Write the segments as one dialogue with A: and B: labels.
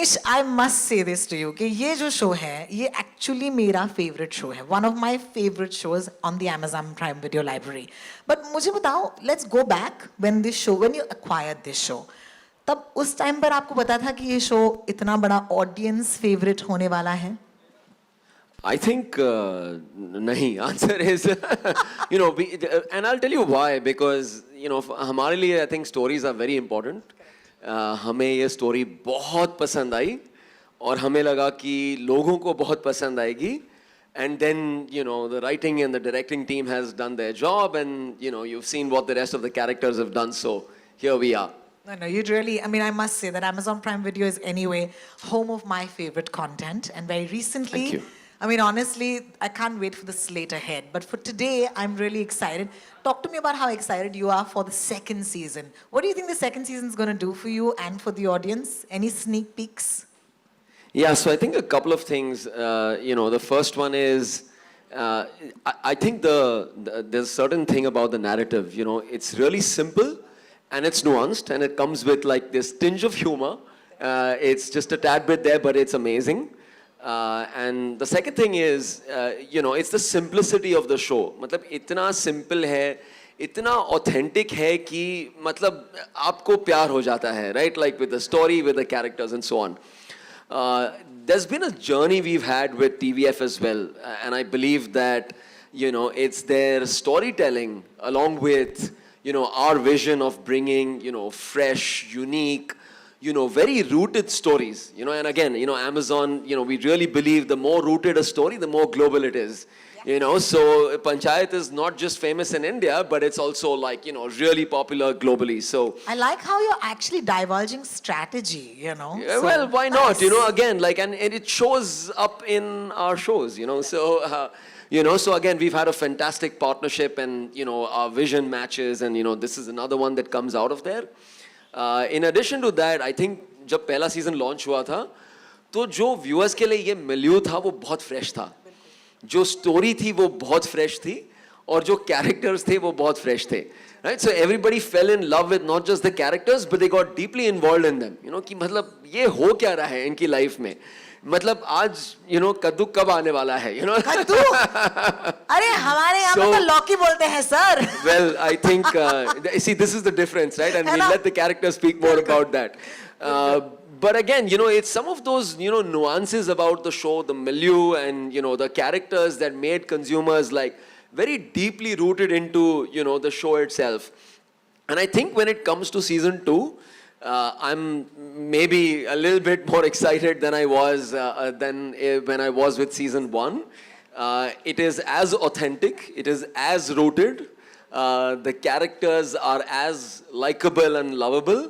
A: Manish, I must say this to you कि ये जो शो है ये एक्चुअली मेरा फेवरेट शो है, one of my favourite shows on the Amazon Prime Video library. But मुझे बताओ, let's go back when you acquired this show, तब उस टाइम पर आपको पता था कि ये शो इतना बड़ा ऑडियंस फेवरेट होने वाला है?
B: I think nahi. Answer is and I'll tell you why, because हमारे लिए I think stories are very important. हमें ये story बहुत पसंद आई और हमें लगा कि लोगों को बहुत पसंद आएगी. And then the writing and the directing team has done their job, and you've seen what the rest of the characters have done. So here we are.
A: No, you'd really, I must say that Amazon Prime Video is anyway home of my favorite content, and very recently.
B: Thank you.
A: Honestly, I can't wait for the slate ahead. But for today, I'm really excited. Talk to me about how excited you are for the second season. What do you think the second season is going to do for you and for the audience? Any sneak peeks?
B: Yeah, so I think a couple of things. The first one is, I think there's a certain thing about the narrative. It's really simple and it's nuanced, and it comes with like this tinge of humor. It's just a tad bit there, but it's amazing. And the second thing is, it's the simplicity of the show. मतलब इतना simple है, इतना authentic है कि मतलब आपको प्यार हो जाता है, right? Like with the story, with the characters and so on. There's been a journey we've had with TVF as well, and I believe that it's their storytelling along with our vision of bringing fresh, unique, very rooted stories, and again, Amazon, we really believe the more rooted a story, the more global it is, so Panchayat is not just famous in India, but it's also like, really popular globally, so.
A: I like how you're actually divulging strategy,
B: Yeah,
A: so
B: well, why not,
A: nice.
B: Again, like, and it shows up in our shows, so, so again, we've had a fantastic partnership, and, our vision matches, and, this is another one that comes out of there. In addition to that, I think जब पहला season launch हुआ था तो जो viewers के लिए ये milieu था वो बहुत फ्रेश था, जो स्टोरी थी वो बहुत फ्रेश थी, और जो कैरेक्टर्स थे वो बहुत फ्रेश थे, right? So everybody fell in love with not just the characters, but they got deeply involved in them. कि मतलब ये हो क्या रहा है इनकी लाइफ में, मतलब आज कद्दू कब आने वाला है,
A: कद्दू? अरे हमारे यहाँ पे तो लौकी बोलते हैं sir.
B: Well, I think see, this is the difference, right? And we'll let the characters speak more about that. But again, it's some of those nuances about the show, the milieu, and the characters that made consumers like very deeply rooted into the show itself. And I think when it comes to season 2, I'm maybe a little bit more excited than I was when I was with season 1. It is as authentic, it is as rooted, the characters are as likable and lovable,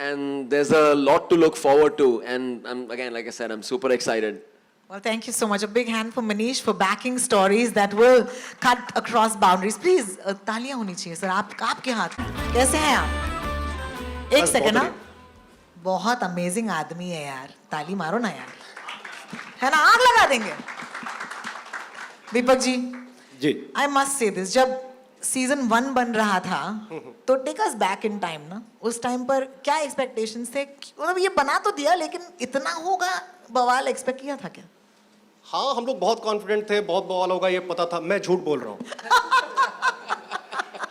B: and there's a lot to look forward to, and again, like I said, I'm super excited.
A: Well, thank you so much. A big hand for Manish for backing stories that will cut across boundaries. Please, तालियां होनी चाहिए sir. आपके हाथ कैसे हैं आप? एक second ना, बहुत अमेजिंग आदमी है यार, ताली मारो ना यार, है ना, आग लगा देंगे. Deepak ji, I must say this, जब सीजन 1 बन रहा था तो take us back in time ना, उस टाइम पर क्या एक्सपेक्टेशंस थे? मतलब ये बना तो दिया, लेकिन इतना होगा बवाल एक्सपेक्ट किया था क्या?
C: हाँ, हम लोग बहुत कॉन्फिडेंट थे, बहुत बवाल होगा ये पता था. मैं झूठ बोल रहा हूँ.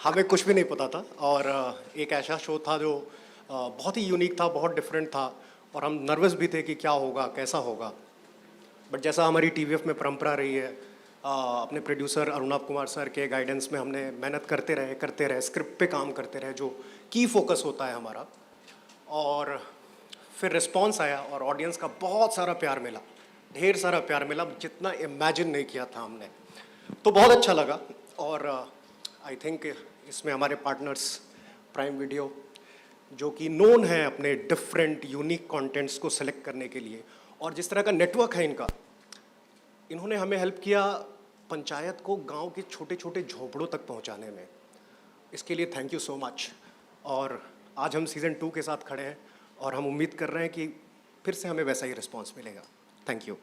C: हमें कुछ भी नहीं पता था, और एक ऐसा शो था जो बहुत ही यूनिक था, बहुत डिफरेंट था, और हम नर्वस भी थे कि क्या होगा, कैसा होगा. बट जैसा हमारी टीवीएफ में परंपरा रही है, अपने प्रोड्यूसर अरुणाभ कुमार सर के गाइडेंस में हमने मेहनत करते रहे, स्क्रिप्ट पे काम करते रहे, जो की फोकस होता है हमारा, और फिर रिस्पॉन्स आया और ऑडियंस का बहुत सारा प्यार मिला, ढेर सारा प्यार मिला, जितना इमेजिन नहीं किया था हमने. तो बहुत अच्छा लगा, और आई थिंक इसमें हमारे पार्टनर्स प्राइम वीडियो, जो कि नोन है अपने डिफरेंट यूनिक कंटेंट्स को सेलेक्ट करने के लिए, और जिस तरह का नेटवर्क है इनका, इन्होंने हमें हेल्प किया पंचायत को गांव के छोटे छोटे झोपड़ों तक पहुंचाने में. इसके लिए थैंक यू सो मच. और आज हम सीज़न 2 के साथ खड़े हैं, और हम उम्मीद कर रहे हैं कि फिर से हमें वैसा ही रिस्पॉन्स मिलेगा. Thank you.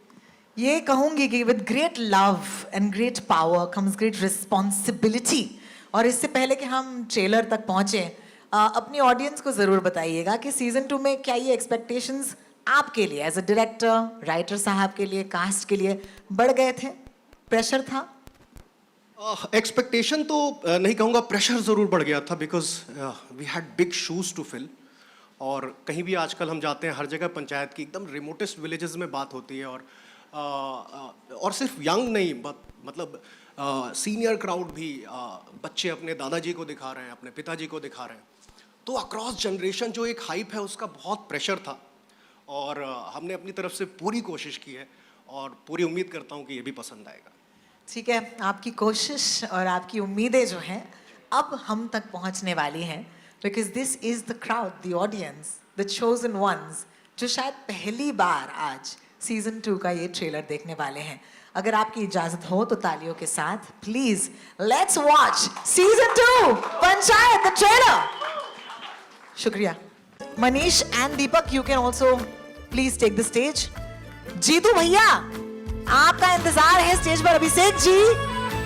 A: ये कहूँगी कि with great love and great power comes great responsibility. और इससे पहले कि हम ट्रेलर तक पहुँचे, अपनी ऑडियंस को ज़रूर बताइएगा कि सीज़न 2 में क्या ये एक्सपेक्टेशंस आपके लिए एज अ डायरेक्टर, राइटर साहब के लिए, कास्ट के लिए बढ़ गए थे? प्रेशर था?
C: एक्सपेक्टेशन तो नहीं कहूँगा, प्रेशर ज़रूर बढ़ गया था, because we had big shoes to fill. और कहीं भी आजकल हम जाते हैं, हर जगह पंचायत की एकदम रिमोटेस्ट विलेजेस में बात होती है, और सिर्फ यंग नहीं, मतलब सीनियर क्राउड भी, बच्चे अपने दादाजी को दिखा रहे हैं, अपने पिताजी को दिखा रहे हैं। तो अक्रॉस जनरेशन जो एक हाइप है, उसका बहुत प्रेशर था, और हमने अपनी तरफ से पूरी कोशिश की है, और पूरी उम्मीद करता हूँ कि ये भी पसंद आएगा।
A: ठीक है, आपकी कोशिश और आपकी उम्मीदें जो हैं अब हम तक पहुंचने वाली हैं, because this is the crowd, the audience, the chosen ones, जो शायद पहली बार आज सीजन 2 का ये ट्रेलर देखने वाले हैं। अगर आपकी इजाजत हो तो तालियों के साथ please let's watch season 2 Panchayat the trailer. शुक्रिया। Manish and Deepak, you can also please take the stage. Jitu भैया, आपका इंतजार है स्टेज पर। अभिषेक जी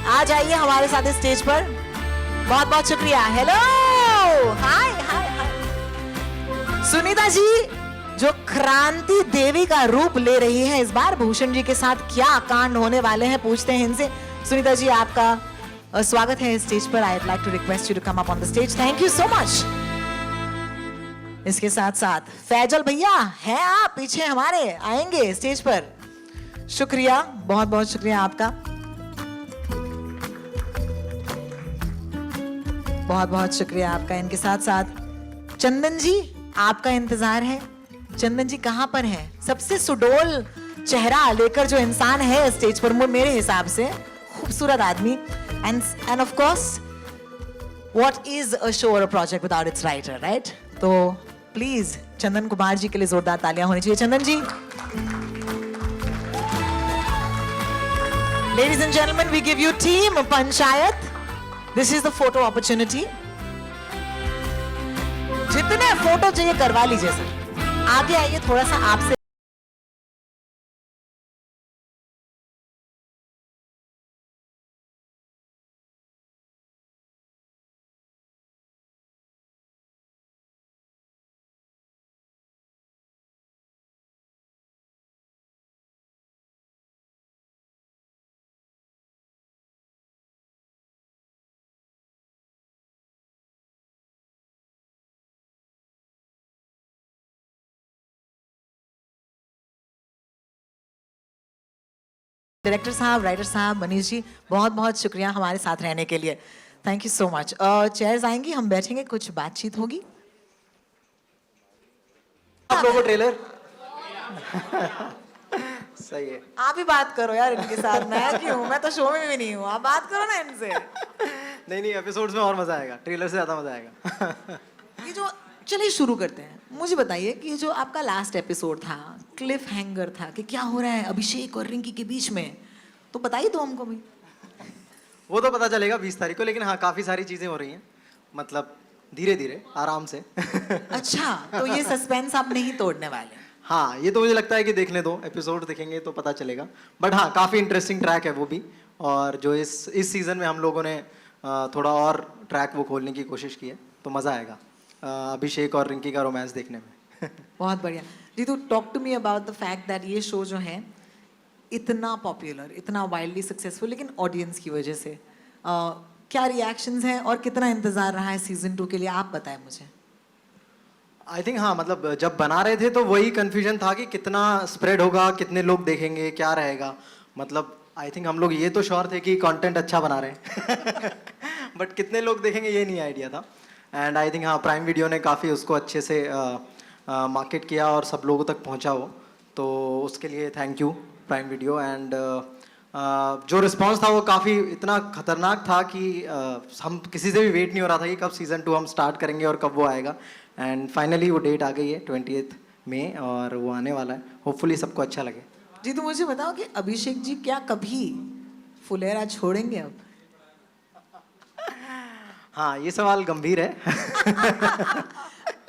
A: आ जाइए हमारे साथ इस स्टेज पर। बहुत बहुत शुक्रिया। हेलो, हाय हाय हाय। सुनीता जी जो क्रांति देवी का रूप ले रही है इस बार, भूषण जी के साथ क्या कांड होने वाले हैं पूछते हैं इनसे। सुनीता जी, आपका स्वागत है स्टेज पर। I would like to request you to come up on the stage. Thank you so much. इसके साथ साथ फैजल भैया हैं आप पीछे हमारे, आएंगे स्टेज पर। शुक्रिया, बहुत बहुत शुक्रिया आपका, बहुत बहुत शुक्रिया आपका। इनके साथ साथ चंदन जी, आपका इंतजार है। चंदन जी कहां पर हैं? सबसे सुडोल चेहरा लेकर जो इंसान है स्टेज पर मेरे हिसाब से, खूबसूरत आदमी। And of course, what is a show और a project without its writer, right? तो प्लीज चंदन कुमार जी के लिए जोरदार तालियां होनी चाहिए। Chandan ji. Ladies and gentlemen, we give you team Panchayat. This is the photo opportunity. जितने फोटो चाहिए करवा लीजिए सर। आगे आइए, थोड़ा सा आपसे डायरेक्टर साहब, राइटर साहब, मनीष जी, बहुत बहुत शुक्रिया हमारे साथ रहने के लिए। Thank you so much. Chairs आएंगी, हम बैठेंगे, कुछ बातचीत होगी।
D: आप लोगों को ट्रेलर सही है।
A: आप ही बात करो यार इनके साथ, मैं क्यों, मैं तो शो में भी नहीं हूँ, आप बात करो ना इनसे।
D: नहीं, एपिसोड्स में और मजा आएगा, ट्रेलर से ज्यादा मजा आएगा।
A: ये जो, चलिए शुरू करते हैं। मुझे बताइए कि ये जो आपका लास्ट एपिसोड था, क्लिफ हैंगर था कि क्या हो रहा है अभिषेक और रिंकी के बीच में, तो बताइए तो हमको भी।
D: वो तो पता चलेगा 20 तारीख को, लेकिन हाँ काफी सारी चीजें हो रही हैं, मतलब धीरे धीरे आराम से।
A: अच्छा, तो ये सस्पेंस आप नहीं तोड़ने वाले?
D: हाँ, ये तो मुझे लगता है कि देखने दो, एपिसोड देखेंगे तो पता चलेगा। बट हाँ, काफी इंटरेस्टिंग ट्रैक है वो भी, और जो इस सीजन में हम लोगों ने थोड़ा और ट्रैक वो खोलने की कोशिश की है, तो मजा आएगा अभिषेक और रिंकी का रोमांस देखने में।
A: बहुत बढ़िया। Jitu, talk to me about the fact that ये शो जो है इतना पॉपुलर, इतना वाइल्डली सक्सेसफुल, लेकिन ऑडियंस की वजह से क्या रिएक्शंस हैं और कितना इंतजार रहा है सीजन 2 के लिए, आप बताएं मुझे।
D: आई थिंक हाँ, मतलब जब बना रहे थे तो वही कंफ्यूजन था कि कितना स्प्रेड होगा, कितने लोग देखेंगे, क्या रहेगा। मतलब आई थिंक हम लोग ये तो श्योर थे कि कंटेंट अच्छा बना रहे हैं बट कितने लोग देखेंगे ये नहीं आइडिया था। एंड आई थिंक हाँ, प्राइम वीडियो ने काफ़ी उसको अच्छे से मार्केट किया और सब लोगों तक पहुंचा वो, तो उसके लिए thank you prime video. And जो रिस्पांस था वो काफ़ी इतना खतरनाक था कि हम किसी से भी वेट नहीं हो रहा था कि कब सीज़न 2 हम स्टार्ट करेंगे और कब वो आएगा। एंड फाइनली वो डेट आ गई है 28 मई, और वो आने वाला है। होपफुली सबको अच्छा लगे।
A: जी, तो मुझे बताओ कि अभिषेक जी क्या कभी फुलेरा छोड़ेंगे अब?
D: हाँ, ये सवाल गंभीर है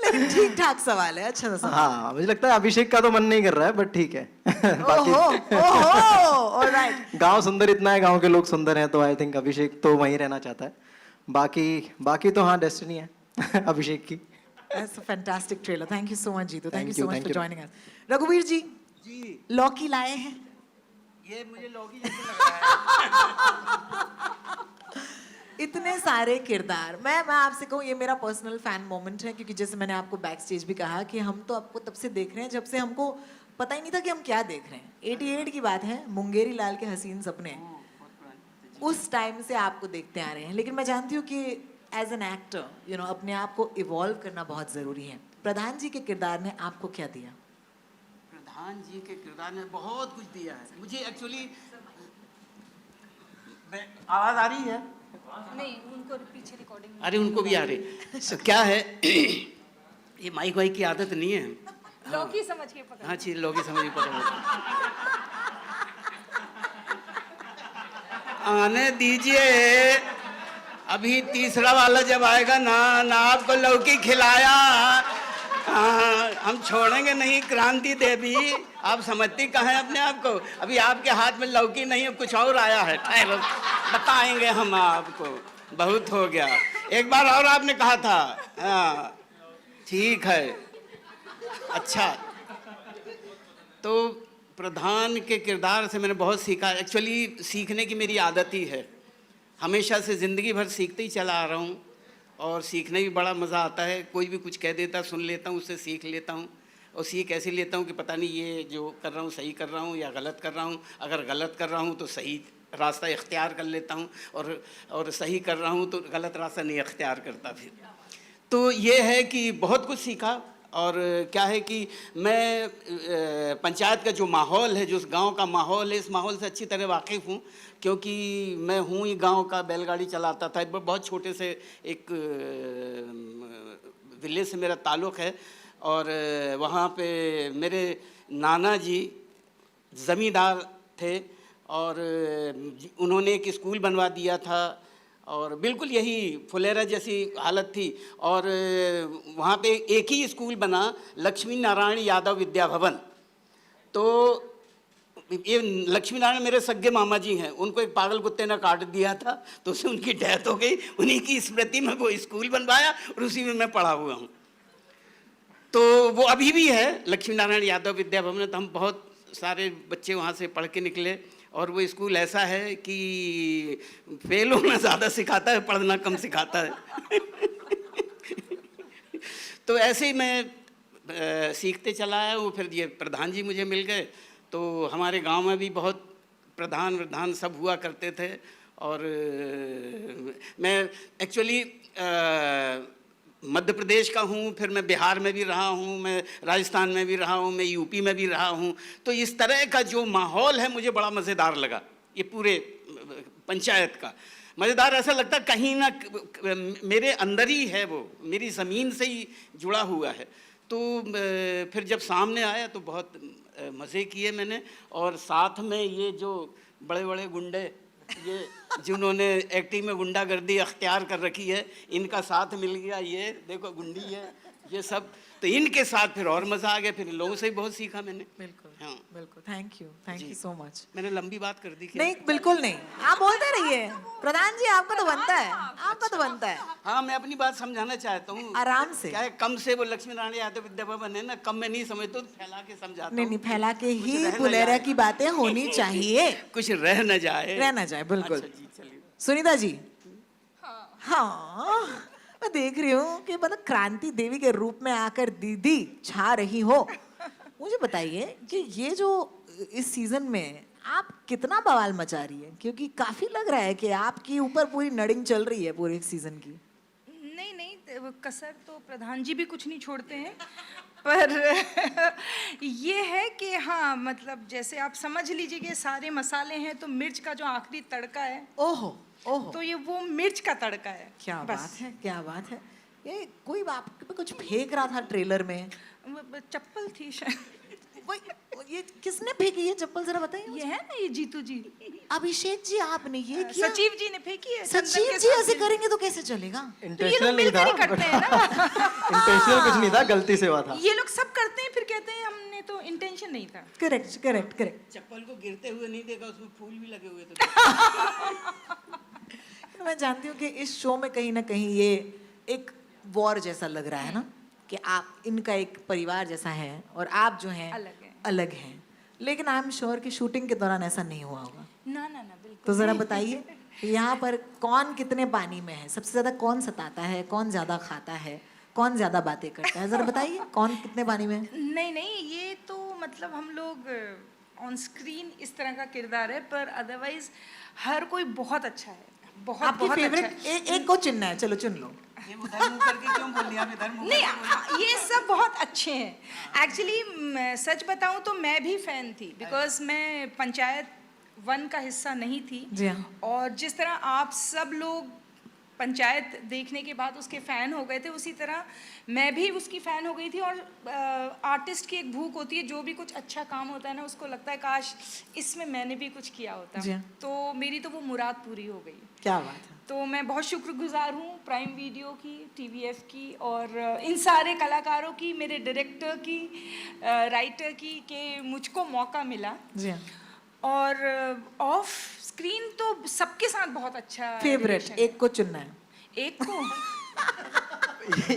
A: लेकिन ठीक ठाक सवाल है, अच्छा सा सवाल।
D: हाँ, मुझे लगता है अभिषेक का तो मन नहीं कर रहा है, बट ठीक है
A: ओहो, ओहो, ऑलराइट।
D: गांव सुंदर इतना है, गांव के लोग सुंदर हैं, तो आई थिंक अभिषेक तो वहीं रहना चाहता है। बाकी तो हाँ, डेस्टिनी है अभिषेक की।
A: That's a fantastic trailer. Thank you so much, Jeetu. Thank you
D: Thank you,
A: so much
D: thank
A: for
D: you.
A: joining us. रघुवीर जी,
E: जी
A: लौकी लाए हैं?
E: ये मुझे लौकी जैसे लग रहा है।
A: इतने सारे किरदार, मैं आपसे कहूँ ये मेरा पर्सनल फैन मोमेंट है, क्योंकि जैसे मैंने आपको बैक स्टेज भी कहा कि हम तो आपको तब से देख रहे हैं जब से हमको पता ही नहीं था कि हम क्या देख रहे हैं। 88 की बात है, मुंगेरी लाल के हसीन सपने, उस टाइम से आपको देखते आ रहे हैं। लेकिन मैं जानती हूँ कि as an actor you know अपने आप को इवॉल्व करना बहुत ज़रूरी है। प्रधान जी के किरदार ने आपको क्या दिया?
E: प्रधान जी के किरदार ने बहुत कुछ दिया है मुझे एक्चुअली। आवाज आ रही है?
F: नहीं, उनको पीछे रिकॉर्डिंग
E: अरे उनको भी आ रही। तो क्या है ये माइक वाइक की आदत नहीं है।
F: लौकी समझ के पकड़।
E: हाँ चीज लौकी समझ पकड़। आने दीजिए, अभी तीसरा वाला जब आएगा ना आपको लौकी खिलाया, हम छोड़ेंगे नहीं क्रांति देवी। आप समझती कहाँ है अपने आप को? अभी आपके हाथ में लौकी नहीं है, कुछ और आया है, ठहरो बताएंगे हम आपको। बहुत हो गया, एक बार और आपने कहा था। हाँ ठीक है, अच्छा। तो प्रधान के किरदार से मैंने बहुत सीखा। एक्चुअली सीखने की मेरी आदत ही है, हमेशा से ज़िंदगी भर सीखते ही चला आ रहा हूँ, और सीखने भी बड़ा मज़ा आता है। कोई भी कुछ कह देता सुन लेता हूँ, उससे सीख लेता हूँ, और सीख ऐसे लेता हूँ कि पता नहीं ये जो कर रहा हूँ सही कर रहा हूँ या गलत कर रहा हूँ। अगर गलत कर रहा हूँ तो सही रास्ता इख्तियार कर लेता हूँ, और सही कर रहा हूँ तो गलत रास्ता नहीं इख्तियार करता फिर। तो ये है कि बहुत कुछ सीखा। और क्या है कि मैं पंचायत का जो माहौल है, जो उस गांव का माहौल है, इस माहौल से अच्छी तरह वाकिफ़ हूँ, क्योंकि मैं हूँ ही गांव का, बैलगाड़ी चलाता था। बहुत छोटे से एक विलेज से मेरा ताल्लुक़ है, और वहाँ पे मेरे नाना जी ज़मींदार थे, और उन्होंने एक स्कूल बनवा दिया था, और बिल्कुल यही फुलेरा जैसी हालत थी। और वहाँ पे एक ही स्कूल बना, लक्ष्मी नारायण यादव विद्या भवन। तो ये लक्ष्मी नारायण मेरे सगे मामा जी हैं, उनको एक पागल कुत्ते ने काट दिया था, तो उससे उनकी डेथ हो गई। उन्हीं की स्मृति में वो स्कूल बनवाया, और उसी में मैं पढ़ा हुआ हूँ। तो वो अभी भी है, लक्ष्मी नारायण यादव विद्या भवन। तो हम बहुत सारे बच्चे वहाँ से पढ़ के निकले, और वो स्कूल ऐसा है कि फेल होना ज़्यादा सिखाता है, पढ़ना कम सिखाता है। तो ऐसे ही मैं सीखते चला आया हूँ। फिर ये प्रधान जी मुझे मिल गए, तो हमारे गांव में भी बहुत प्रधान सब हुआ करते थे। और मैं एक्चुअली मध्य प्रदेश का हूँ, फिर मैं बिहार में भी रहा हूँ, मैं राजस्थान में भी रहा हूँ, मैं यूपी में भी रहा हूँ। तो इस तरह का जो माहौल है मुझे बड़ा मज़ेदार लगा, ये पूरे पंचायत का। मज़ेदार ऐसा लगता कहीं ना मेरे अंदर ही है, वो मेरी ज़मीन से ही जुड़ा हुआ है। तो फिर जब सामने आया तो बहुत मज़े किए मैंने। और साथ में ये जो बड़े बड़े गुंडे, ये जिन्होंने एक्टिंग में गुंडागर्दी अख्तियार कर रखी है, इनका साथ मिल गया। ये देखो गुंडी है, ये सब, तो इनके साथ फिर और मज़ा आ गया। फिर लोगों से ही बहुत सीखा मैंने।
A: बिल्कुल,
E: हाँ
A: बिल्कुल। Thank you so much.
E: मैंने लंबी बात कर दी क्या?
A: नहीं, बिल्कुल नहीं, आप बोलते रहिए। प्रधान जी आपका तो बनता है, आपका तो बनता है।
E: हाँ, मैं अपनी बात समझाना चाहता हूँ
A: आराम से।
E: क्या है, कम से वो लक्ष्मी नारायण यादव विद्या भवन है ना, कम में नहीं समझता तो फैला के समझाता
A: नहीं
E: हूँ।
A: नहीं, फैला के
E: कुछ
A: ही
E: रह न
A: फुलेरा
E: जाए।
A: की बातें होनी चाहिए,
E: कुछ रह न जाए,
A: रह ना जाए। बिल्कुल।
E: अच्छा जी, चलिए।
A: सुनीता जी, हाँ मैं देख रही हूँ कि मतलब क्रांति देवी के रूप में आकर दीदी छा रही हो। मुझे बताइए कि ये जो इस सीजन में आप कितना बवाल मचा रही है, क्योंकि काफी लग रहा है कि आपके ऊपर पूरी नडिंग चल रही है पूरे सीजन की।
F: नहीं नहीं, वो कसर तो प्रधान जी भी कुछ नहीं छोड़ते हैं, पर ये है कि हाँ, मतलब जैसे आप समझ लीजिए कि सारे मसाले हैं, तो मिर्च का जो आखिरी तड़का है,
A: ओहो ओहो,
F: तो ये वो मिर्च का तड़का है।
A: क्या
F: बस।
A: बात है, क्या बात है। ये कोई आप पे कुछ फेंक रहा था ट्रेलर में,
F: चप्पल थी शायद।
A: ये किसने फेंकी ये चप्पल, जरा बताइए
F: ये
A: मुझे।
F: है ना, ये जीतू जी,
A: अभिषेक जी आपने ये किया?
F: सचिव जी ने फेंकी है। चंदन
A: सचिव
F: के
A: जी
F: साथ
A: ऐसे
F: में।
A: करेंगे तो कैसे चलेगा?
F: तो ये
D: इंटेंशनल
F: लोग
D: नहीं था,
F: मिलकर ही करते हैं ना।
D: इंटेंशनल कुछ नहीं था, गलती से हुआ था।
F: ये लोग सब करते हैं, फिर कहते हैं हमने तो इंटेंशन नहीं था।
A: Correct correct correct.
E: चप्पल को गिरते हुए नहीं देखा, उसमें फूल भी लगे हुए थे।
A: मैं जानती हूँ कि इस शो में कहीं ना कहीं ये एक वॉर जैसा लग रहा है ना, कि आप इनका एक परिवार जैसा है और आप जो हैं
F: अलग हैं।
A: अलग हैं, लेकिन आई एम श्योर कि शूटिंग के दौरान ऐसा नहीं हुआ होगा।
F: ना ना ना बिल्कुल
A: तो ज़रा बताइए कि यहाँ पर कौन कितने पानी में है, सबसे ज़्यादा कौन सताता है, कौन ज़्यादा खाता है, कौन ज़्यादा बातें करता है, ज़रा बताइए कौन कितने पानी में है?
F: नहीं नहीं, ये तो मतलब हम लोग ऑन स्क्रीन इस तरह का किरदार है, पर अदरवाइज हर कोई बहुत अच्छा है, बहुत
A: आपकी
F: बहुत
A: फेवरेट
F: अच्छा है।
A: एक को चुनना है, चलो चुन लो।
E: ये उधर मुंह करके क्यों बोल लिया? आप इधर मुंह
F: नहीं
E: करके बोल रहे
F: ये सब बहुत अच्छे हैं। एक्चुअली सच बताऊं तो मैं भी फैन थी, बिकॉज मैं पंचायत 1 का हिस्सा नहीं थी।
A: जी हाँ।
F: और जिस तरह आप सब लोग पंचायत देखने के बाद उसके फ़ैन हो गए थे, उसी तरह मैं भी उसकी फ़ैन हो गई थी। और आर्टिस्ट की एक भूख होती है, जो भी कुछ अच्छा काम होता है ना, उसको लगता है काश इसमें मैंने भी कुछ किया होता।
A: जी हाँ।
F: तो मेरी तो वो मुराद पूरी हो गई।
A: क्या बात है।
F: तो मैं बहुत शुक्रगुजार हूँ प्राइम वीडियो की, टीवीएफ की और इन सारे कलाकारों की, मेरे डायरेक्टर की, राइटर की, कि मुझको मौका मिला।
A: जी हाँ।
F: और ऑफ स्क्रीन तो सबके साथ बहुत अच्छा
A: फेवरेट
F: relation है।
A: एक को चुनना है।
F: एक को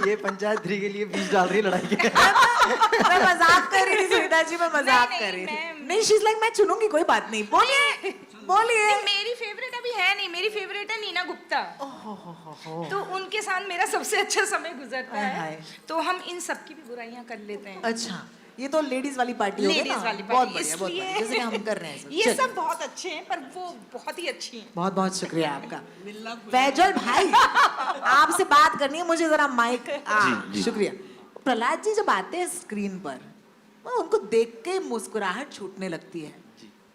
D: ये पंचायत 3 के लिए बीच डाल रही है लड़ाई के।
A: मैं मजाक कर रही थी सुनीता जी, मैं मजाक
F: नहीं,
A: कर रही थी।
F: मैं-
A: नहीं शीज लाइक मैं चुनूंगी, कोई बात नहीं, बोलिए बोलिए।
F: नहीं, मेरी फेवरेट अभी है नहीं, मेरी फेवरेट है नीना गुप्ता। तो उनके साथ मेरा सबसे अच्छा समय गुजरता
A: हाय,
F: है।
A: हाय।
F: तो हम इन सबकी भी बुराइयां कर लेते हैं।
A: अच्छा, ये तो लेडीज वाली पार्टी हो गई ना,
F: लेडीज वाली
A: बहुत
F: पार्टी,
A: बढ़िया, बहुत बढ़िया,
F: इसलिए
A: जैसे कि हम कर रहे हैं इसमें।
F: ये
A: चलिए।
F: सब बहुत अच्छे हैं, पर वो बहुत ही अच्छी हैं।
A: बहुत बहुत शुक्रिया आपका फैजल भाई, आपसे बात करनी है मुझे, जरा माइक। शुक्रिया। प्रहलाद जी जब आते हैं स्क्रीन पर, उनको देख के मुस्कुराहट छूटने लगती है।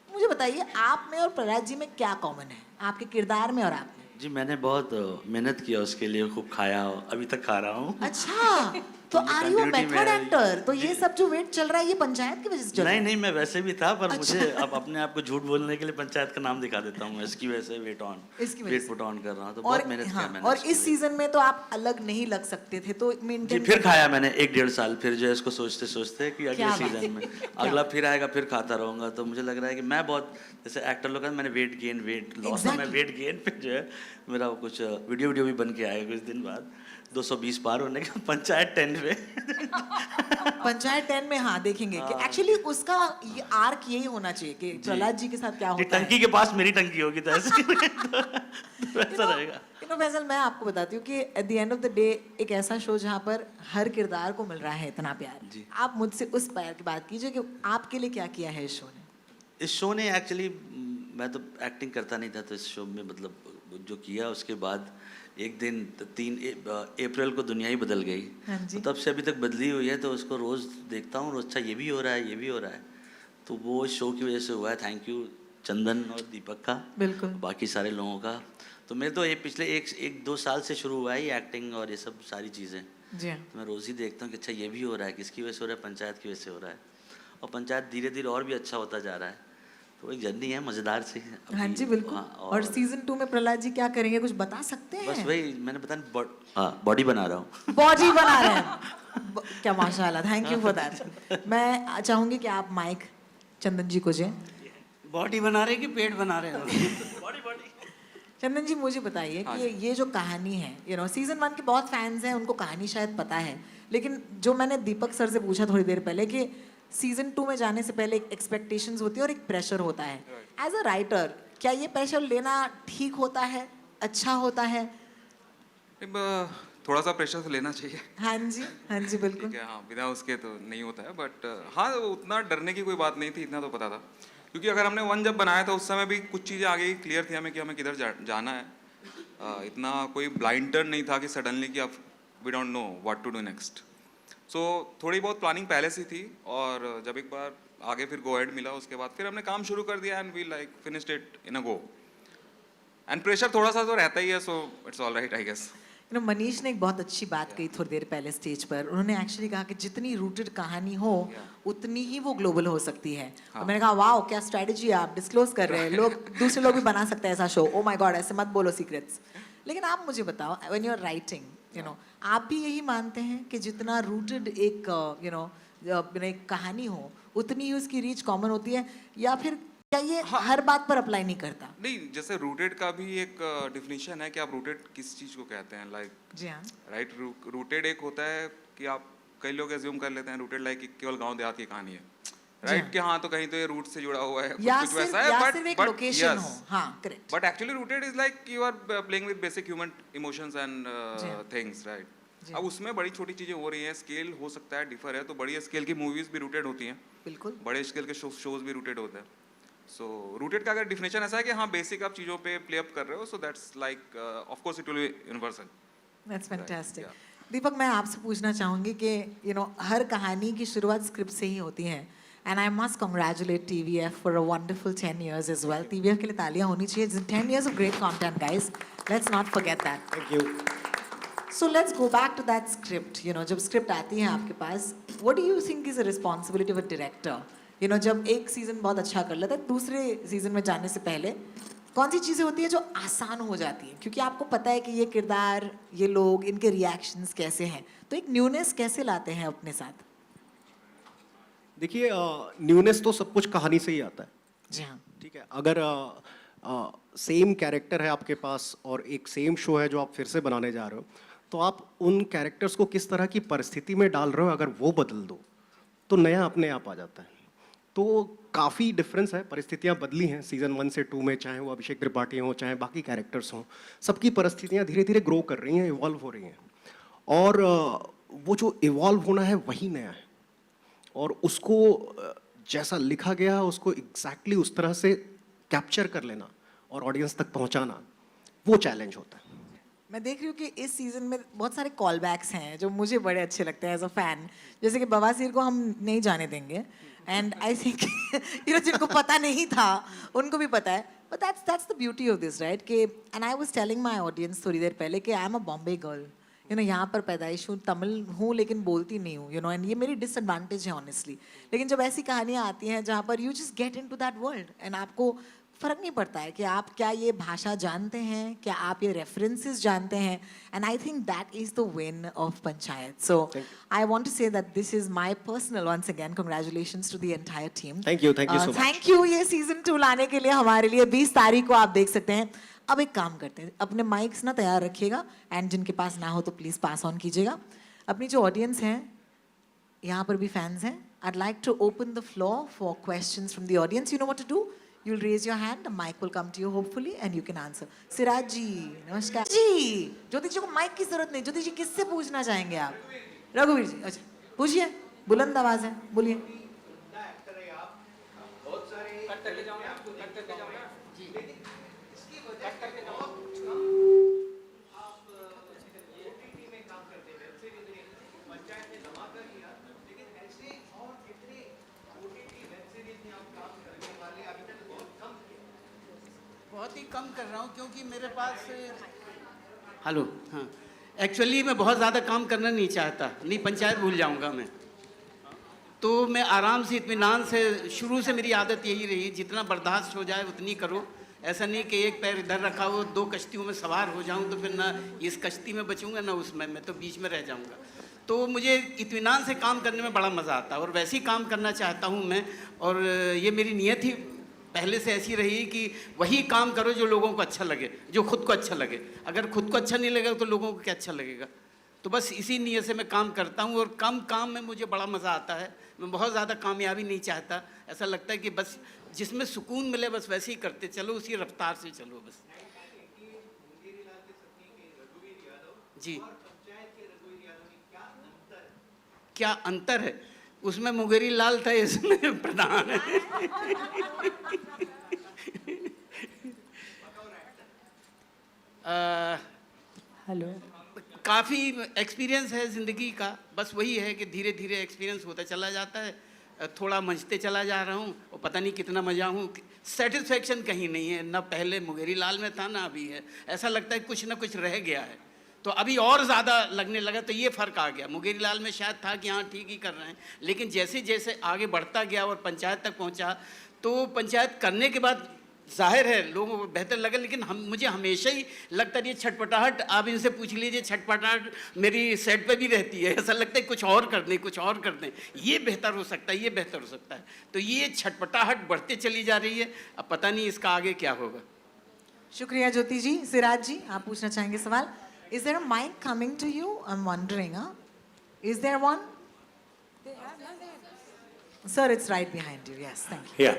A: मुझे बताइए आप में और प्रहलाद जी में क्या कॉमन है, आपके किरदार में और आप में?
G: जी मैंने बहुत मेहनत किया उसके लिए, खूब खाया, अभी तक खा रहा हूँ।
A: अच्छा, तो
G: ये
A: आर यू
G: continuity
A: मेथड
G: में है।
A: एक्टर? तो ये सब जो वेट चल रहा है ये पंचायत की वजह से चल रहा
G: नहीं
A: है?
G: नहीं, मैं वैसे भी था, पर
A: अच्छा।
G: मुझे अब अपने आप को झूठ बोलने के लिए पंचायत का नाम दिखा देता हूँ। इसकी वजह से
A: इसकी वजह
G: वेट
A: से।
G: पुट ऑन कर रहा हूँ, तो
A: और
G: बहुत मेहनत
A: हाँ,
G: किया मैंने
A: और
G: इसके
A: इस
G: लिए।
A: सीजन में तो आप अलग नहीं लग सकते थे, तो
G: जी
A: मेंटेन
G: फिर खाया मैंने 1-1.5 साल, फिर जो है इसको सोचते सोचते कि
A: क्या
G: अगले
A: बात
G: सीजन में अगला फिर आएगा, फिर खाता रहूंगा। तो मुझे लग रहा है कि मैं बहुत, जैसे एक्टर लोग कहते हैं, मैंने वेट गेन वेट लॉस, मैं
A: Exactly.
G: वेट गेन पे जो है मेरा वो कुछ वीडियो भी बन के आएगा कुछ दिन बाद, 220 पार होने का पंचायत 10 पे।
A: पंचायत 10 में हाँ देखेंगे कि एक्चुअली उसका ये आर्क यही होना चाहिए कि प्रहलाद जी के साथ क्या
G: जी
A: होता है।
G: टंकी के पास मेरी टंकी होगी तो ऐसे तो ऐसा रहेगा।
A: फैजल, मैं आपको बताती हूँ कि at the end of the day एक ऐसा शो जहाँ पर हर किरदार को मिल रहा है इतना प्यार।
G: जी।
A: आप मुझसे उस प्यार की बात कीजिए कि आपके लिए क्या किया है इस शो ने।
G: इस शो ने एक्चुअली, मैं तो एक्टिंग करता नहीं था, तो इस शो में मतलब जो किया उसके बाद एक दिन 3 अप्रैल को दुनिया ही बदल गई।
A: हाँ जी।
G: तो तब से अभी तक बदली हुई है, तो उसको रोज़ देखता हूँ, अच्छा ये भी हो रहा है, ये भी हो रहा है। तो वो इस शो की वजह से हुआ है। थैंक यू चंदन और दीपक का,
A: बिल्कुल।
G: बाकी सारे लोगों का। तो मेरे तो ये पिछले 1-2 साल से शुरू हुआ है ये एक्टिंग और ये सब सारी चीज़ें।
A: जी हाँ।
G: तो मैं रोज़ ही देखता हूँ कि अच्छा ये भी हो रहा है, किसकी वजह से हो रहा है, पंचायत की वजह से हो रहा है। और पंचायत धीरे धीरे और भी अच्छा होता जा रहा है। तो एक जर्नी है मज़ेदार सी अभी।
A: हाँ जी बिल्कुल।
G: हाँ,
A: और सीजन 2 में प्रहलाद जी क्या करेंगे, कुछ बता सकते हैं?
G: बस वही मैंने बताया, हाँ बॉडी बना रहा हूँ।
A: बॉडी बना रहे हैं। क्या माशाल्लाह, थैंक यू फॉर दैट। मैं चाहूंगी कि आप माइक चंदन जी को दें।
E: बॉडी बना रहे कि पेट बना रहे हो?
A: चंदन जी मुझे बताइए कि ये जो कहानी है, सीजन 1 के बहुत फैंस हैं, उनको कहानी शायद पता है, लेकिन जो मैंने दीपक सर से पूछा थोड़ी देर पहले कि सीजन 2 में जाने से पहले एक एक्सपेक्टेशंस होती है और एक प्रेशर होता है। एज अ राइटर क्या ये प्रेशर लेना ठीक होता है, अच्छा होता है?
H: थोड़ा सा प्रेशर तो लेना चाहिए।
A: हाँ जी बिल्कुल।
H: ठीक है, हाँ, बिना उसके तो नहीं होता है। बट हाँ, उतना डरने की कोई बात नहीं थी, इतना तो पता था। क्योंकि अगर हमने 1 जब बनाया था उस समय भी कुछ चीज़ें आगे ही क्लियर थी हमें कि हमें किधर जाना है। इतना कोई ब्लाइंड टर्न नहीं था कि सडनली कि अब we don't know what to do next. So थोड़ी बहुत प्लानिंग पहले से थी, और जब एक बार आगे फिर गो हेड मिला, उसके बाद फिर हमने काम शुरू कर दिया and we like finished it in a go. And pressure थोड़ा सा तो रहता ही है, so it's all right I guess.
A: Manish ने एक बहुत अच्छी बात कही थोड़ी देर पहले स्टेज पर। उन्होंने एक्चुअली कहा कि जितनी रूटेड कहानी हो उतनी ही वो ग्लोबल हो सकती है। और मैंने कहा वाओ क्या स्ट्रेटजी आप डिस्क्लोज कर रहे हैं, लोग दूसरे लोग भी बना सकते हैं ऐसा शो। ओ माय गॉड, ऐसे मत बोलो सीक्रेट्स। लेकिन आप मुझे बताओ, व्हेन यू आर राइटिंग, आप भी यही मानते हैं कि जितना रूटेड एक एक कहानी हो उतनी ही उसकी रीच कॉमन होती है, या फिर क्या ये हर बात पर अप्लाई नहीं करता?
H: नहीं, जैसे रूटेड का भी एक डेफिनेशन है कि आप रूटेड किस चीज़ को कहते हैं। लाइक
A: जी हाँ।
H: राइट, रूटेड एक होता है कि आप कई लोग एज्यूम कर लेते हैं रूटेड लाइक कि केवल गांव देहात की कहानी है, राइट? कि हाँ तो कहीं तो ये रूट से जुड़ा हुआ है,
A: या
H: कुछ
A: सिर्फ
H: वैसा है,
A: या सिर्फ एक
H: बट
A: लोकेशन हो, हाँ correct.
H: But actually rooted is like you are playing with basic human emotions and things, right? अब उसमें बड़ी छोटी चीजें हो रही हैं, स्केल हो सकता है डिफर है, तो बड़ी स्केल की मूवीज भी रूटेड होती हैं,
A: बिल्कुल।
H: बड़े स्केल के शोज भी रूटेड होते हैं। सो रूटेड का अगर डिफिनेशन ऐसा है कि हाँ बेसिक आप चीज़ों पे प्ले अप कर रहे हो, so that's like of course it will be universal.
A: That's fantastic.
H: yeah.
A: दीपक, मैं आपसे पूछना चाहूँगी कि हर कहानी की शुरुआत स्क्रिप्ट से ही होती है, and I must congratulate TVF for a wonderful 10 years as well. TVF के लिए तालियां होनी चाहिए। 10 years of great content guys, let's not forget that.
C: Thank you.
A: So let's go back to that script. जब स्क्रिप्ट आती है आपके पास, what do you think is the responsibility of a director? जब एक सीजन बहुत अच्छा कर लेता है, दूसरे सीजन में जाने से पहले कौन सी चीज़ें होती हैं जो आसान हो जाती हैं, क्योंकि आपको पता है कि ये किरदार, ये लोग, इनके रिएक्शंस कैसे हैं, तो एक न्यूनेस कैसे लाते हैं अपने साथ?
C: देखिए, न्यूनेस तो सब कुछ कहानी से ही आता है,
A: जी हाँ।
C: ठीक है? अगर सेम कैरेक्टर है आपके पास और एक सेम शो है जो आप फिर से बनाने जा रहे हो, तो आप उन कैरेक्टर्स को किस तरह की परिस्थिति में डाल रहे हो, अगर वो बदल दो तो नया अपने आप आ जाता है। तो काफ़ी डिफरेंस है, परिस्थितियाँ बदली हैं सीज़न 1 से 2 में, चाहे वो अभिषेक त्रिपाठी हों, चाहे बाकी कैरेक्टर्स हों, सबकी परिस्थितियाँ धीरे धीरे ग्रो कर रही हैं, इवॉल्व हो रही हैं, और वो जो इवॉल्व होना है वही नया है, और उसको जैसा लिखा गया उसको एग्जैक्टली उस तरह से कैप्चर कर लेना और ऑडियंस तक पहुंचाना, वो चैलेंज होता है।
A: मैं देख रही हूँ कि इस सीजन में बहुत सारे कॉल बैक्स हैं जो मुझे बड़े अच्छे लगते हैं एज अ फैन, जैसे कि बवासीर को हम नहीं जाने देंगे, एंड आई थिंक जिनको पता नहीं था उनको भी पता है, but that's the beauty of this, right? कि and I was telling my audience थोड़ी देर पहले कि I am a Bombay girl, यहाँ पर पैदाइश हूँ, तमिल हूँ लेकिन बोलती नहीं हूँ, एंड ये मेरी डिसएडवांटेज है ऑनेस्टली। लेकिन जब ऐसी कहानियाँ आती हैं जहाँ पर you just get into that world, and आपको फ़र्क नहीं पड़ता है कि आप क्या ये भाषा जानते हैं, क्या आप ये रेफरेंसेस जानते हैं, and I think that is the win of Panchayat. So I want to say that this is my personal, once again congratulations to the entire team.
C: Thank you so much.
A: Thank you ये season 2 लाने के लिए हमारे लिए। 20 तारीख को आप देख सकते हैं। अब एक काम करते हैं, अपने माइक्स ना तैयार रखिएगा, एंड जिनके पास ना हो तो प्लीज़ पास ऑन कीजिएगा। अपनी जो ऑडियंस हैं, यहाँ पर भी फैंस हैं, I'd like to open the floor for questions from the audience. You know what to do? You'll raise your hand, the mic will come to you hopefully, and you can answer. Siraj जी, नमस्कार जी। ज्योति जी को mic की जरूरत नहीं। ज्योति जी, किससे पूछना चाहेंगे आप? रघुवीर जी, अच्छा पूछिए, बुलंद आवाज है, बोलिए।
E: बहुत ही कम कर रहा हूँ क्योंकि मेरे पास हेलो, हाँ, एक्चुअली मैं बहुत ज़्यादा काम करना नहीं चाहता, नहीं पंचायत भूल जाऊँगा मैं, तो मैं आराम से इत्मीनान से, शुरू से मेरी आदत यही रही, जितना बर्दाश्त हो जाए उतनी करो। ऐसा नहीं कि एक पैर इधर रखा हो, 2 कश्तियों में सवार हो जाऊँ तो फिर ना इस कश्ती में बचूँगा ना उसमें, मैं तो बीच में रह जाऊँगा। तो मुझे इत्मीनान से काम करने में बड़ा मज़ा आता है और वैसे ही काम करना चाहता हूँ मैं, और ये मेरी नीयत ही पहले से ऐसी रही कि वही काम करो जो लोगों को अच्छा लगे, जो खुद को अच्छा लगे। अगर खुद को अच्छा नहीं लगेगा तो लोगों को क्या अच्छा लगेगा? तो बस इसी नीयत से मैं काम करता हूँ, और कम काम में मुझे बड़ा मज़ा आता है। मैं बहुत ज़्यादा कामयाबी नहीं चाहता, ऐसा लगता है कि बस जिसमें सुकून मिले बस वैसे ही करते चलो, उसी रफ्तार से चलो बस। जी, क्या अंतर है? उसमें मुंगेरी लाल था, इसमें प्रधान है।
A: हेलो।
E: काफ़ी एक्सपीरियंस है ज़िंदगी का, बस वही है कि धीरे धीरे एक्सपीरियंस होता चला जाता है, थोड़ा मंझते चला जा रहा हूँ और पता नहीं कितना मजा हूँ। सेटिस्फेक्शन कहीं नहीं है, ना पहले मुंगेरी लाल में था ना अभी है। ऐसा लगता है कुछ ना कुछ रह गया है, तो अभी और ज़्यादा लगने लगा। तो ये फ़र्क आ गया। मुंगेरी लाल में शायद था कि हाँ ठीक ही कर रहे हैं, लेकिन जैसे जैसे आगे बढ़ता गया और पंचायत तक पहुँचा, तो पंचायत करने के बाद जाहिर है लोगों को बेहतर लगा, लेकिन मुझे हमेशा ही लगता है ये छटपटाहट, आप इनसे पूछ लीजिए, छटपटाहट मेरी सेट पे भी रहती है। ऐसा लगता है कुछ और कर दें, कुछ और कर दें, ये बेहतर हो सकता है, ये बेहतर हो सकता है। तो ये छटपटाहट बढ़ते चली जा रही है, अब पता नहीं इसका आगे क्या होगा।
A: शुक्रिया ज्योति जी। सिराज जी, आप पूछना चाहेंगे सवाल? Is there a mic coming to you? I'm wondering, huh? Is there one? Sir, it's right behind you. Yes, thank you.
I: या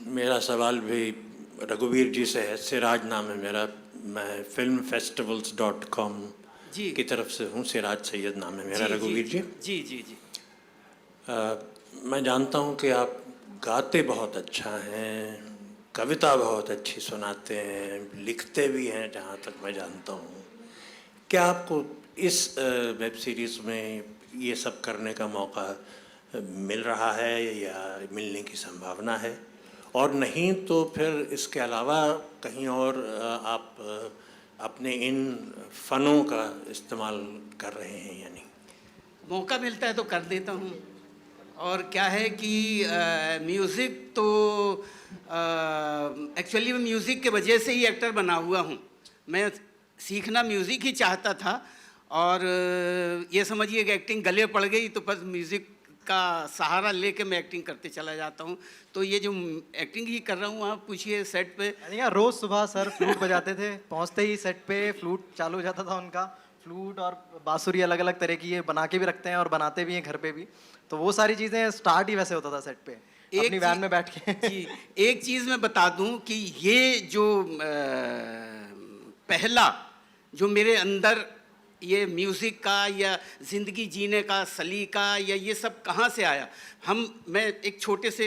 I: मेरा सवाल भी रघुवीर जी से है। सिराज नाम है मेरा, मैं filmfestivals.com
E: जी।
I: की तरफ से हूँ। सिराज सैयद नाम है मेरा।
E: जी,
I: रघुवीर जी,
E: जी जी जी
I: मैं जानता हूँ कि आप गाते बहुत अच्छा हैं, कविता बहुत अच्छी सुनाते हैं, लिखते भी हैं जहाँ तक मैं जानता हूँ। क्या आपको इस वेब सीरीज़ में ये सब करने का मौका मिल रहा है या मिलने की संभावना है? और नहीं तो फिर इसके अलावा कहीं और आप अपने इन फ़नों का इस्तेमाल कर रहे हैं या नहीं?
E: मौका मिलता है तो कर देता हूँ। और क्या है कि म्यूज़िक तो एक्चुअली मैं म्यूज़िक के वजह से ही एक्टर बना हुआ हूँ। मैं सीखना म्यूज़िक ही चाहता था और ये समझिए कि एक्टिंग गले पड़ गई तो बस म्यूज़िक का सहारा लेके मैं एक्टिंग करते चला जाता हूँ। तो ये जो एक्टिंग ही कर रहा हूँ, आप पूछिए सेट पे।
D: रोज सुबह सर फ्लूट बजाते थे, पहुंचते ही सेट पे फ्लूट चालू हो जाता था उनका। फ्लूट और बांसुरी अलग अलग तरह की ये बना के भी रखते हैं और बनाते भी हैं घर पे भी। तो वो सारी चीजें स्टार्ट ही वैसे होता था सेट पे, अपनी वैन में बैठ के।
E: जी, एक चीज़ मैं बता दूं कि ये जो पहला जो मेरे अंदर ये म्यूज़िक का या ज़िंदगी जीने का सलीका या ये सब कहाँ से आया। मैं एक छोटे से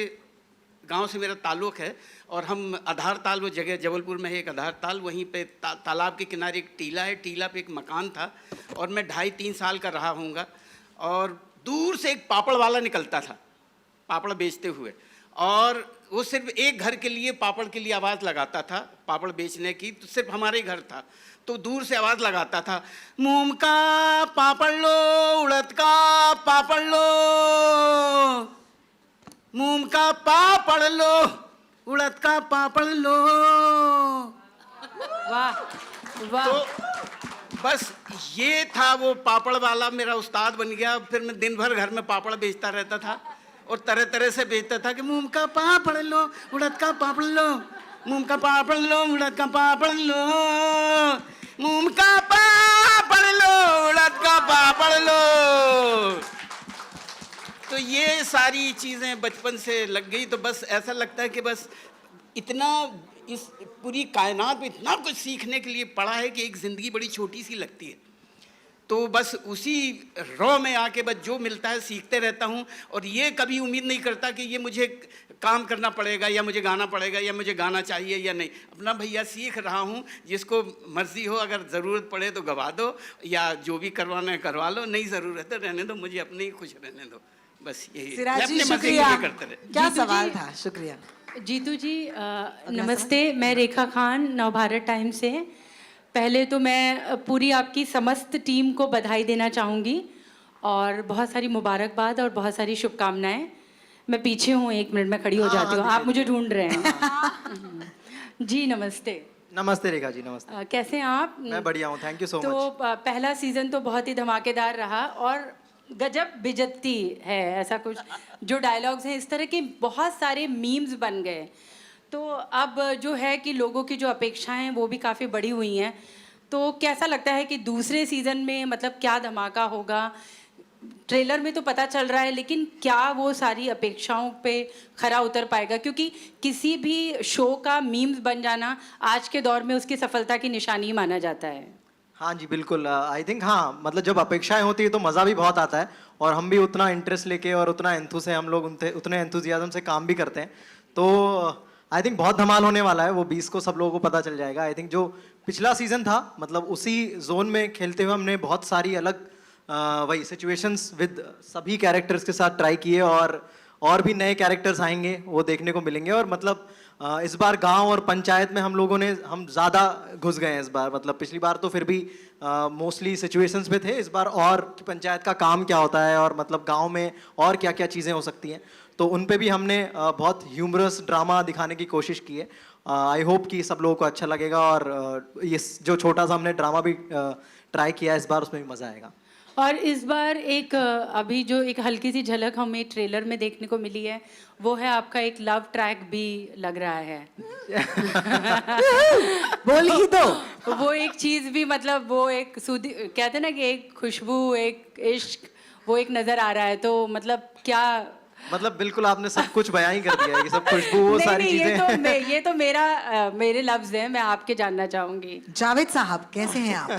E: गांव से मेरा ताल्लुक़ है और हम आधार ताल, वो जगह जबलपुर में है एक आधार ताल, वहीं पे तालाब के किनारे एक टीला है। टीला पे एक मकान था और मैं 2.5-3 साल का रहा हूँगा। और दूर से एक पापड़ वाला निकलता था पापड़ बेचते हुए, और वो सिर्फ एक घर के लिए पापड़ के लिए आवाज़ लगाता था, पापड़ बेचने की। तो सिर्फ हमारे घर था तो दूर से आवाज़ लगाता था, मूंग का पापड़ लो, उड़द का पापड़ लो, मूंग का पापड़ लो, उड़द का पापड़ लो।
F: वाह वाह।
E: तो बस ये था वो पापड़ वाला, मेरा उस्ताद बन गया। फिर मैं दिन भर घर में पापड़ बेचता रहता था और तरह तरह से बेचता था कि मूंग का पापड़ लो, उड़द का पापड़ लो, मूंग का पापड़ लो, उड़द का पापड़ लो, मूंग का पापड़ लो, उड़द का पापड़ लो। तो ये सारी चीज़ें बचपन से लग गई। तो बस ऐसा लगता है कि बस इतना इस पूरी कायनात में इतना कुछ सीखने के लिए पड़ा है कि एक ज़िंदगी बड़ी छोटी सी लगती है। तो बस उसी रॉ में आके बस जो मिलता है सीखते रहता हूँ। और ये कभी उम्मीद नहीं करता कि ये मुझे काम करना पड़ेगा या मुझे गाना पड़ेगा या मुझे गाना चाहिए या नहीं। अपना भैया सीख रहा हूँ, जिसको मर्ज़ी हो, अगर ज़रूरत पड़े तो गवा दो या जो भी करवाना है करवा लो, नहीं ज़रूरत है रहने दो, मुझे अपने ही खुश रहने दो। बस यही
A: सिराज जी,
E: अपने मज़े के
A: शुक्रिया।
E: लिए करते रहे।
A: क्या
J: जीतू
A: सवाल
J: जी-
A: था? शुक्रिया।
J: जीतू जी नमस्ते, मैं रेखा खान नवभारत टाइम से। पहले तो मैं पूरी आपकी समस्त टीम को बधाई देना चाहूँगी और बहुत सारी मुबारकबाद और बहुत सारी शुभकामनाएं। मैं पीछे हूँ, 1 मिनट में खड़ी हो जाती हूँ, आप मुझे ढूंढ रहे हैं। जी नमस्ते।
D: नमस्ते रेखा जी, नमस्ते।
J: कैसे हैं आप?
D: मैं बढ़िया हूँ, थैंक यू सो
J: तो
D: मच।
J: पहला सीज़न तो बहुत ही धमाकेदार रहा और गजब बेइज्जती है, ऐसा कुछ जो डायलॉग्स हैं, इस तरह के बहुत सारे मीम्स बन गए। तो अब जो है कि लोगों की जो अपेक्षाएं हैं वो भी काफ़ी बढ़ी हुई हैं। तो कैसा लगता है कि दूसरे सीज़न में मतलब क्या धमाका होगा? ट्रेलर में तो पता चल रहा है, लेकिन क्या वो सारी अपेक्षाओं पे खरा उतर पाएगा? क्योंकि किसी भी शो का मीम्स बन जाना आज के दौर में उसकी सफलता की निशानी माना जाता है।
D: हाँ जी बिल्कुल, आई थिंक हाँ, मतलब जब अपेक्षाएं होती है तो मज़ा भी बहुत आता है और हम भी उतना इंटरेस्ट लेके और उतना एंथू से हम लोग उतने एंथुजियाज्म से काम भी करते हैं। तो आई थिंक बहुत धमाल होने वाला है। वो 20 को सब लोगों को पता चल जाएगा। आई थिंक जो पिछला सीज़न था, मतलब उसी जोन में खेलते हुए हमने बहुत सारी अलग वही सिचुएशंस विद सभी कैरेक्टर्स के साथ ट्राई किए और भी नए कैरेक्टर्स आएंगे, वो देखने को मिलेंगे। और मतलब इस बार गांव और पंचायत में हम ज़्यादा घुस गए हैं इस बार। मतलब पिछली बार तो फिर भी मोस्टली सिचुएशंस पे थे, इस बार और कि पंचायत का काम क्या होता है और मतलब गांव में और क्या क्या चीज़ें हो सकती हैं, तो उन पे भी हमने बहुत ह्यूमरस ड्रामा दिखाने की कोशिश की है। आई होप कि सब लोगों को अच्छा लगेगा और ये जो छोटा सा हमने ड्रामा भी ट्राई किया है इस बार, उसमें भी मज़ा आएगा।
J: और इस बार एक अभी जो एक हल्की सी झलक हमें ट्रेलर में देखने को मिली है, वो है आपका एक लव ट्रैक भी लग रहा है।
A: बोल ही दो।
J: वो एक चीज़ भी, मतलब वो एक कहते हैं ना कि एक खुशबू, एक इश्क, वो एक नज़र आ रहा है, तो मतलब क्या
D: मतलब बिल्कुल आपने सब कुछ बयां ही कर दिया है कि सब खुशबू वो
J: नहीं
D: सारी
J: नहीं,
D: चीजें।
J: ये तो मेरे लफ्ज हैं, मैं आपके जानना चाहूंगी।
A: जावेद साहब कैसे हैं आप?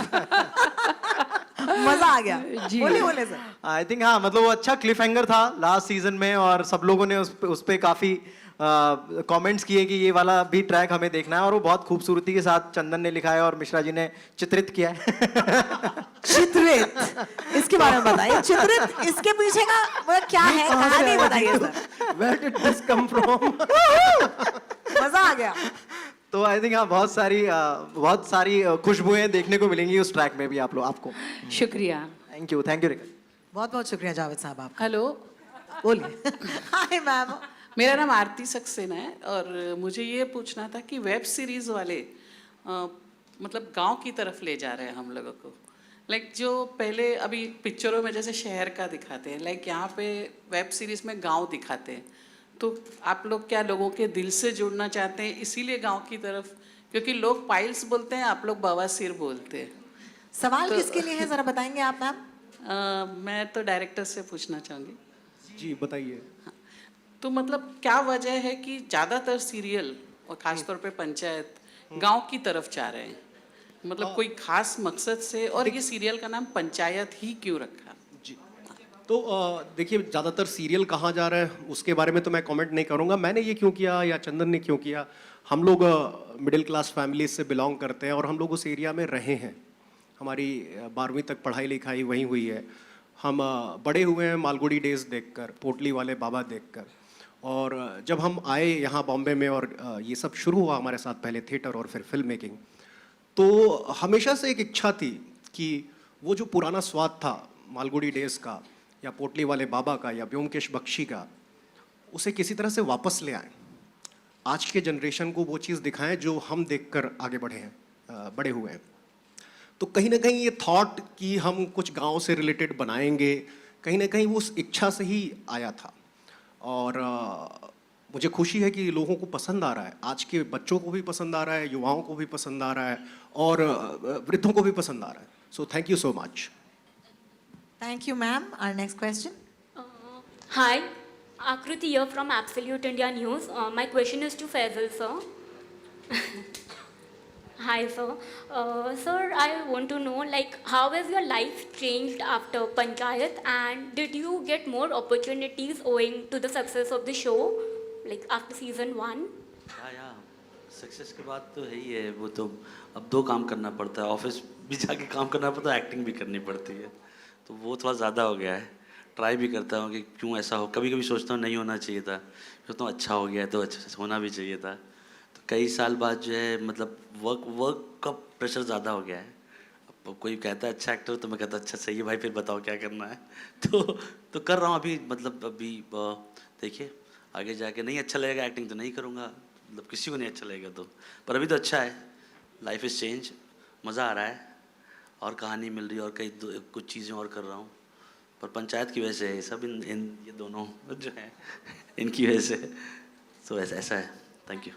A: मजा आ गया।
J: जी।
A: बोले सर।
D: आई थिंक हाँ, मतलब वो अच्छा क्लिफ हैंगर था लास्ट सीजन में, और सब लोगों ने उस पे काफी कमेंट्स किए कि ये वाला भी ट्रैक हमें देखना है, और वो बहुत खूबसूरती के साथ चंदन ने लिखा है और मिश्रा जी ने चित्रित किया है।
A: चित्रित, इसके बारे में बताइए। चित्रित, इसके पीछे का मतलब क्या है, कहानी बताइए sir.
D: Where did this come from?
A: मजा आ गया।
D: तो आई थिंक हाँ, बहुत सारी खुशबुएं देखने को मिलेंगी उस ट्रैक में भी आपको।
J: शुक्रिया।
D: Thank you Rica.
A: बहुत बहुत शुक्रिया जावेद साहब आपका।
K: हेलो,
A: बोलिए। Hi ma'am.
K: मेरा नाम आरती सक्सेना है और मुझे ये पूछना था कि वेब सीरीज़ वाले मतलब गांव की तरफ ले जा रहे हैं हम लोगों को। लाइक जो पहले अभी पिक्चरों में जैसे शहर का दिखाते हैं, लाइक यहाँ पे वेब सीरीज़ में गांव दिखाते हैं, तो आप लोग क्या लोगों के दिल से जुड़ना चाहते हैं इसीलिए गांव की तरफ? क्योंकि लोग पाइल्स बोलते हैं, आप लोग बवासीर बोलते हैं।
A: सवाल
K: तो-
A: किसके लिए है जरा बताएंगे आप मैम?
K: मैं तो डायरेक्टर से पूछना चाहूँगी।
C: जी बताइए।
K: तो मतलब क्या वजह है कि ज़्यादातर सीरियल और ख़ासतौर पे पंचायत गांव की तरफ जा रहे हैं? मतलब कोई खास मकसद से, और ये सीरियल का नाम पंचायत ही क्यों रखा?
C: जी तो देखिए, ज़्यादातर सीरियल कहाँ जा रहा है उसके बारे में तो मैं कमेंट नहीं करूँगा। मैंने ये क्यों किया या चंदन ने क्यों किया, हम लोग मिडिल क्लास फैमिली से बिलोंग करते हैं और हम लोग उस एरिया में रहे हैं। हमारी 12वीं तक पढ़ाई लिखाई वहीं हुई है। हम बड़े हुए हैं मालगुड़ी डेज देखकर, पोटली वाले बाबा देखकर। और जब हम आए यहाँ बॉम्बे में और ये सब शुरू हुआ हमारे साथ, पहले थिएटर और फिर फिल्म मेकिंग, तो हमेशा से एक इच्छा थी कि वो जो पुराना स्वाद था मालगुड़ी डेज का या पोटली वाले बाबा का या ब्योमकेश बख्शी का, उसे किसी तरह से वापस ले आएं। आज के जनरेशन को वो चीज़ दिखाएं जो हम देखकर आगे बढ़े हैं, बड़े हुए हैं। तो कहीं ना कहीं ये थॉट कि हम कुछ गांव से रिलेटेड बनाएंगे, कहीं ना कहीं वो उस इच्छा से ही आया था। और मुझे खुशी है कि लोगों को पसंद आ रहा है, आज के बच्चों को भी पसंद आ रहा है, युवाओं को भी पसंद आ रहा है और वृद्धों को भी पसंद आ रहा है। So thank you so much.
A: Thank you ma'am. Our next question.
L: Hi, Akriti here from Absolute India News. My question is to Faisal sir. Hi sir. Sir, I want to know like how has your life changed after Panchayat, and did you get more opportunities owing to the success of the show, like after season 1?
G: या success के बाद तो है ही है, वो तो अब 2 काम करना पड़ता है, ऑफिस भी जाके काम करना पड़ता है, एक्टिंग भी करनी पड़ती है, तो वो थोड़ा ज़्यादा हो गया है। ट्राई भी करता हूँ कि क्यों ऐसा हो, कभी कभी सोचता हूँ नहीं होना चाहिए था, सोचता हूँ अच्छा हो गया है तो अच्छा होना भी चाहिए था। तो कई साल बाद जो है मतलब वर्क का प्रेशर ज़्यादा हो गया है। अब कोई कहता है अच्छा एक्टर, तो मैं कहता अच्छा सही है भाई, फिर बताओ क्या करना है। तो कर रहा हूँ अभी, मतलब अभी देखिए आगे जाके नहीं अच्छा लगेगा एक्टिंग तो नहीं करूँगा, मतलब किसी को नहीं अच्छा लगेगा तो, पर अभी तो अच्छा है, लाइफ इज़ चेंज, मज़ा आ रहा है और कहानी मिल रही है और कुछ चीज़ें और कर रहा हूँ। पर पंचायत की वजह से है सब, ये दोनों जो हैं इनकी वजह से, तो ऐसा है। Thank you.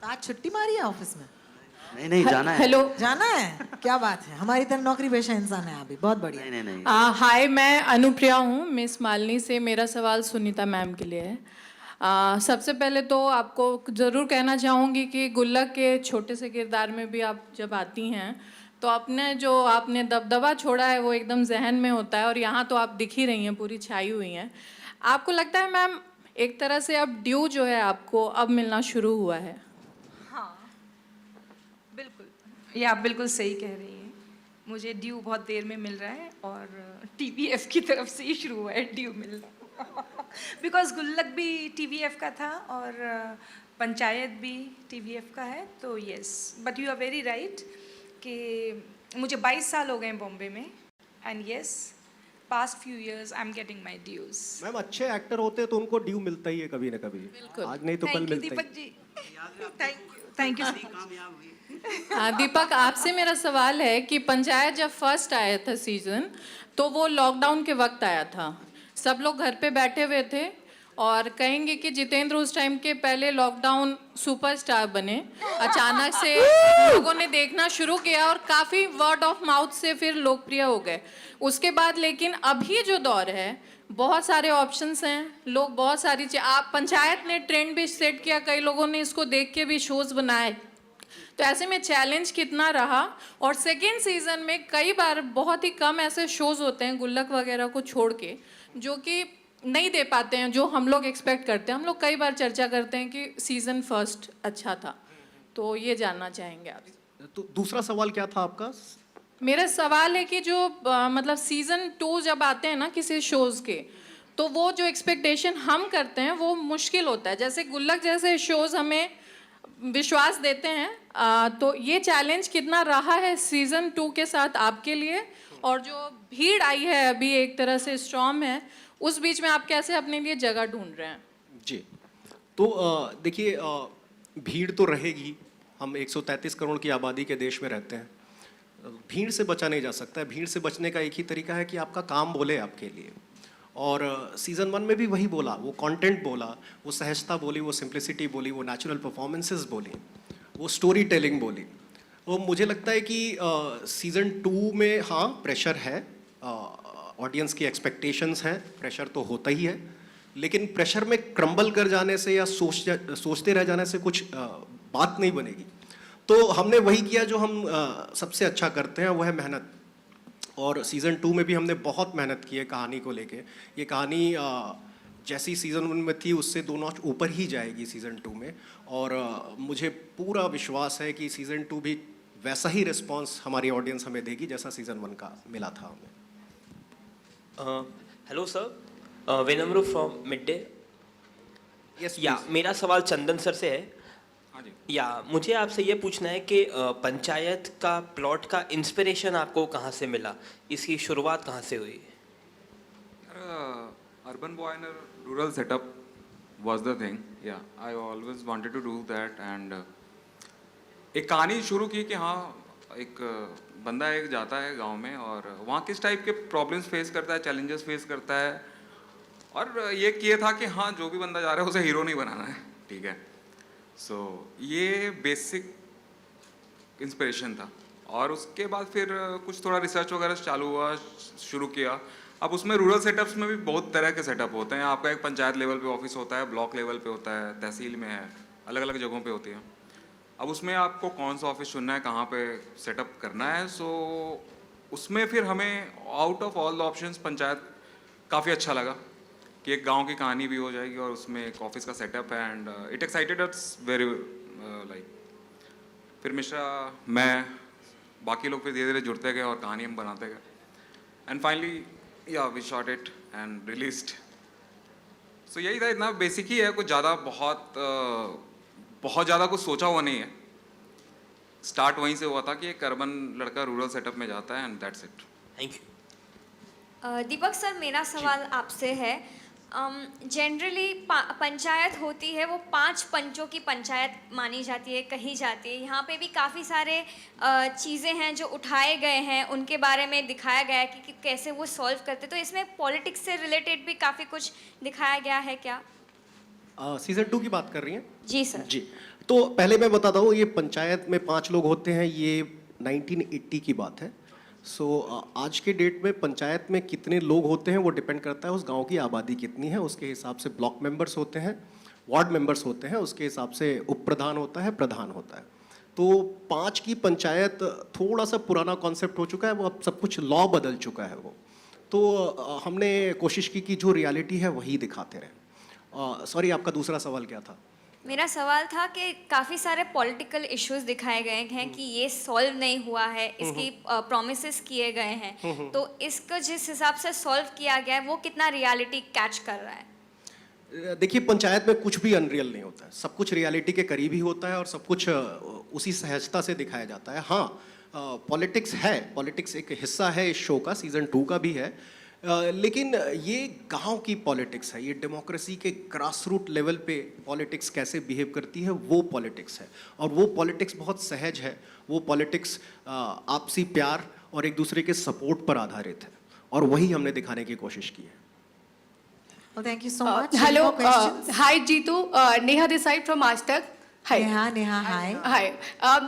A: आज छुट्टी मारी है ऑफिस में?
G: नहीं जाना है।
J: हेलो,
A: जाना है? क्या बात है, हमारी तरह नौकरी पेशा इंसान है अभी। बहुत बढ़िया।
G: नहीं
K: हाय, मैं अनुप्रिया हूँ मिस मालिनी से। मेरा सवाल सुनीता मैम के लिए है। सबसे पहले तो आपको ज़रूर कहना चाहूँगी कि गुल्लक के छोटे से किरदार में भी आप जब आती हैं तो आपने दबदबा छोड़ा है वो एकदम जहन में होता है, और यहाँ तो आप दिख ही रही हैं, पूरी छाई हुई हैं। आपको लगता है मैम एक तरह से अब ड्यू जो है आपको अब मिलना शुरू हुआ है?
F: हाँ बिल्कुल, ये आप बिल्कुल सही कह रही हैं। मुझे ड्यू बहुत देर में मिल रहा है और TVF की तरफ से ही शुरू हुआ है ड्यू मिलना। बिकॉज गुल्लक भी TVF का था और पंचायत भी TVF का है, तो yes, but you are very right कि मुझे 22 साल हो गए हैं बॉम्बे में, and yes past few years I am getting my dues.
C: Ma'am अच्छे एक्टर होते हैं तो उनको ड्यू मिलता ही है कभी ना कभी, आज नहीं तो कल मिलता ही।
F: Deepak ji, thank you.
K: दीपक, आपसे मेरा सवाल है कि पंचायत जब फर्स्ट आया था सीजन, तो वो लॉकडाउन के वक्त आया था, सब लोग घर पे बैठे हुए थे और कहेंगे कि जितेंद्र उस टाइम के पहले लॉकडाउन सुपरस्टार बने, अचानक से लोगों ने देखना शुरू किया और काफ़ी वर्ड ऑफ माउथ से फिर लोकप्रिय हो गए। उसके बाद लेकिन अभी जो दौर है, बहुत सारे ऑप्शंस हैं, लोग बहुत सारी आप पंचायत ने ट्रेंड भी सेट किया, कई लोगों ने इसको देख के भी शोज़ बनाए। तो ऐसे में चैलेंज कितना रहा। और सेकेंड सीज़न में कई बार बहुत ही कम ऐसे शोज़ होते हैं गुल्लक वगैरह को छोड़ के जो कि नहीं दे पाते हैं जो हम लोग एक्सपेक्ट करते हैं। हम लोग कई बार चर्चा करते हैं कि सीज़न फर्स्ट अच्छा था, तो ये जानना चाहेंगे आप।
C: तो दूसरा सवाल क्या था आपका?
K: मेरा सवाल है कि जो मतलब सीज़न 2 जब आते हैं ना किसी शोज़ के, तो वो जो एक्सपेक्टेशन हम करते हैं वो मुश्किल होता है। जैसे गुल्लक जैसे शोज़ हमें विश्वास देते हैं, तो ये चैलेंज कितना रहा है सीज़न 2 के साथ आपके लिए? और जो भीड़ आई है अभी एक तरह से स्टॉर्म है, उस बीच में आप कैसे अपने लिए जगह ढूंढ रहे हैं?
C: जी, तो देखिए, भीड़ तो रहेगी। हम 133 करोड़ की आबादी के देश में रहते हैं, भीड़ से बचा नहीं जा सकता है। भीड़ से बचने का एक ही तरीका है कि आपका काम बोले आपके लिए। और सीज़न 1 में भी वही बोला, वो कंटेंट बोला, वो सहजता बोली, वो सिंप्लिसिटी बोली, वो नेचुरल परफॉर्मेंसेस बोली, वो स्टोरी टेलिंग बोली। तो मुझे लगता है कि सीज़न 2 में हाँ प्रेशर है, ऑडियंस की एक्सपेक्टेशंस हैं, प्रेशर तो होता ही है, लेकिन प्रेशर में क्रम्बल कर जाने से या सोचते रह जाने से कुछ बात नहीं बनेगी। तो हमने वही किया जो हम सबसे अच्छा करते हैं, वो है मेहनत। और सीज़न 2 में भी हमने बहुत मेहनत की है कहानी को लेके। ये कहानी जैसी सीज़न 1 में थी उससे 2 नॉच ऊपर ही जाएगी सीज़न 2 में। और मुझे पूरा विश्वास है कि सीज़न 2 भी वैसा ही रिस्पॉन्स हमारी ऑडियंस हमें देगी जैसा सीज़न 1 का मिला था हमें।
M: हेलो सर, विनम्र फ्रॉम मिड डे।
C: यस,
M: या मेरा सवाल चंदन सर से है।
H: हाँ जी।
M: या मुझे आपसे ये पूछना है कि पंचायत का प्लॉट का इंस्पिरेशन आपको कहाँ से मिला, इसकी शुरुआत कहाँ से हुई?
H: Urban boy in a rural setup was the thing. Yeah, I always wanted to do that and एक कहानी शुरू की कि हाँ एक बंदा एक जाता है गांव में और वहाँ किस टाइप के प्रॉब्लम्स फेस करता है, चैलेंजेस फेस करता है। और ये किया था कि हाँ जो भी बंदा जा रहा है उसे हीरो नहीं बनाना है, ठीक है। सो ये बेसिक इंस्पिरेशन था। और उसके बाद फिर कुछ थोड़ा रिसर्च वगैरह चालू हुआ, शुरू किया। अब उसमें रूरल सेटअप्स में भी बहुत तरह के सेटअप होते हैं। आपका एक पंचायत लेवल पे ऑफिस होता है, ब्लॉक लेवल पे होता है, तहसील में है, अलग अलग जगहों पे होती है। अब उसमें आपको कौन सा ऑफिस चुनना है, कहाँ पे सेटअप करना है। सो उसमें फिर हमें out of all the options panchayat काफ़ी अच्छा लगा कि एक गांव की कहानी भी हो जाएगी और उसमें एक ऑफिस का सेटअप है and it excited us very like. फिर मिश्रा, मैं, बाकी लोग फिर धीरे धीरे जुड़ते गए और कहानी हम बनाते गए एंड फाइनली या we shot it and released. So यही था, इतना बेसिक ही है, कुछ ज़्यादा बहुत ज़्यादा कुछ सोचा हुआ नहीं है। स्टार्ट वहीं से हुआ था कि एक अर्बन लड़का रूरल सेटअप में जाता है and that's it.
M: Thank you.
N: Deepak sir, मेरा सवाल आपसे है। जनरली पंचायत होती है वो 5 पंचों की पंचायत मानी जाती है, कही जाती है। यहाँ पे भी काफ़ी सारे चीज़ें हैं जो उठाए गए हैं, उनके बारे में दिखाया गया है कि कैसे वो सॉल्व करते। तो इसमें पॉलिटिक्स से रिलेटेड भी काफ़ी कुछ दिखाया गया है क्या?
C: सीज़न 2 की बात कर रही हैं?
N: जी सर।
C: जी, तो पहले मैं बताता हूँ, ये पंचायत में 5 लोग होते हैं, ये 1980 की बात है। सो आज के डेट में पंचायत में कितने लोग होते हैं वो डिपेंड करता है उस गांव की आबादी कितनी है, उसके हिसाब से ब्लॉक मेंबर्स होते हैं, वार्ड मेंबर्स होते हैं, उसके हिसाब से उप प्रधान होता है, प्रधान होता है। तो 5 की पंचायत थोड़ा सा पुराना कॉन्सेप्ट हो चुका है, वो अब सब कुछ लॉ बदल चुका है वो। तो हमने कोशिश की कि जो रियलिटी है वही दिखाते रहें। सॉरी, आपका दूसरा सवाल क्या था?
N: मेरा सवाल था कि काफ़ी सारे पॉलिटिकल इश्यूज दिखाए गए हैं कि ये सॉल्व नहीं हुआ है, इसकी प्रोमिसेस किए गए हैं, तो इसको जिस हिसाब से सॉल्व किया गया है वो कितना रियलिटी कैच कर रहा है?
C: देखिए, पंचायत में कुछ भी अनरियल नहीं होता है, सब कुछ रियलिटी के करीब ही होता है और सब कुछ उसी सहजता से दिखाया जाता है। हाँ, पॉलिटिक्स है, पॉलिटिक्स एक हिस्सा है इस शो का, सीज़न 2 का भी है, लेकिन ये गांव की पॉलिटिक्स है, ये डेमोक्रेसी के ग्रास रूट लेवल पे पॉलिटिक्स कैसे बिहेव करती है वो पॉलिटिक्स है। और वो पॉलिटिक्स बहुत सहज है, वो पॉलिटिक्स आपसी प्यार और एक दूसरे के सपोर्ट पर आधारित है, और वही हमने दिखाने की कोशिश की है।
A: Well, thank you so much. Any
O: hello
A: more questions?
O: Hi Jitu Neha this side from Aaj Tak hi
A: Neha hi.
O: Hi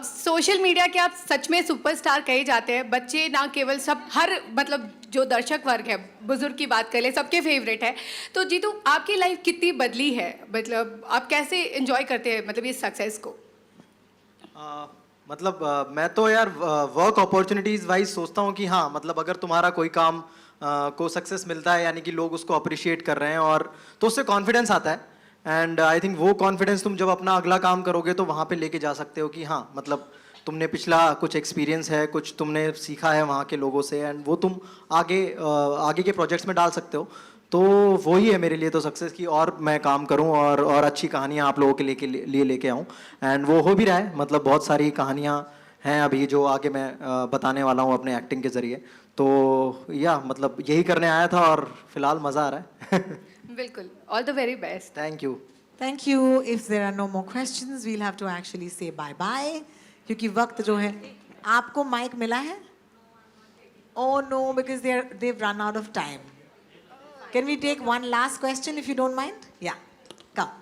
O: social media के आप सच में सुपरस्टार कहे जाते हैं बच्चे ना केवल सब हर मतलब जो दर्शक वर्ग है बुजुर्ग की बात कर ले सबके फेवरेट है तो जीतू आपकी लाइफ कितनी बदली है मतलब आप कैसे एंजॉय करते हैं मतलब इस सक्सेस को
D: मैं तो यार वर्क अपॉर्चुनिटीज़ वाइज सोचता हूँ कि हाँ मतलब अगर तुम्हारा कोई काम को सक्सेस मिलता है यानी कि लोग उसको अप्रिशिएट कर रहे हैं और तो उससे कॉन्फिडेंस आता है एंड आई थिंक वो कॉन्फिडेंस तुम जब अपना अगला काम करोगे तो वहाँ पे लेके जा सकते हो कि हाँ मतलब तुमने पिछला कुछ एक्सपीरियंस है कुछ तुमने सीखा है वहाँ के लोगों से एंड वो तुम आगे के प्रोजेक्ट्स में डाल सकते हो तो वही है मेरे लिए तो सक्सेस की और मैं काम करूं और अच्छी कहानियां आप लोगों के लिए लेके आऊं एंड वो हो भी रहा है मतलब बहुत सारी कहानियां हैं अभी जो आगे मैं बताने वाला हूं अपने एक्टिंग के ज़रिए तो या मतलब यही करने आया था और फिलहाल मज़ा आ रहा है
O: बिल्कुल all the very best
D: thank you
A: Thank you. If there are no more questions, we'll have to actually say bye-bye. क्योंकि वक्त जो है आपको माइक मिला है? Oh no, because they've run out of time. Can we take one last question if you don't mind? Yeah, come.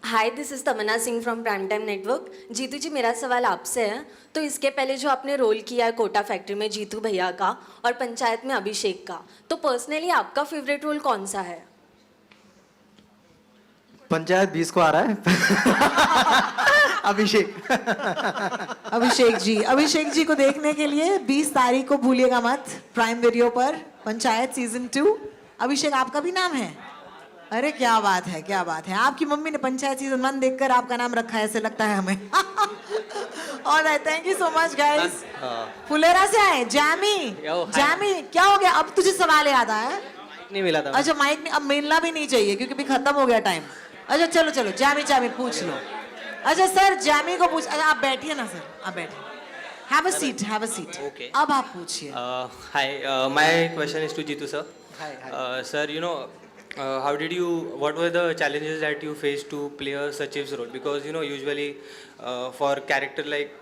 P: Hi this is Tamanna Singh from prime time network Jitu ji मेरा सवाल आपसे है तो इसके पहले जो आपने रोल किया है कोटा फैक्ट्री में जीतू भैया का और पंचायत में अभिषेक का तो पर्सनली आपका फेवरेट रोल कौन सा है
D: पंचायत 20 को आ रहा है
A: अभिषेक जी को देखने के लिए 20 तारीख को भूलिएगा मत प्राइम वीडियो पर पंचायत सीजन 2 अभिषेक आपका भी नाम है अरे क्या बात है आपकी मम्मी ने पंचायत सीजन 1 देखकर आपका नाम रखा है ऐसे लगता है हमें alright thank you so much guys Phulera से आए जामी क्या हो गया अब तुझे सवाल याद आया
M: नहीं मिला था
A: अच्छा माइक नहीं अब मिलना भी नहीं चाहिए क्योंकि भी खत्म हो गया टाइम अच्छा चलो जामी पूछ लो अच्छा सर जामी को पूछ अच्छा आप बैठिए ना सर आप बैठिए हैव अ सीट
M: Okay.
A: अब आप पूछिए
M: Hi, my question is to Jitu sir.
D: Hi.
M: Sir, what were the challenges that you faced to play a Sachiv's role? Because usually for character like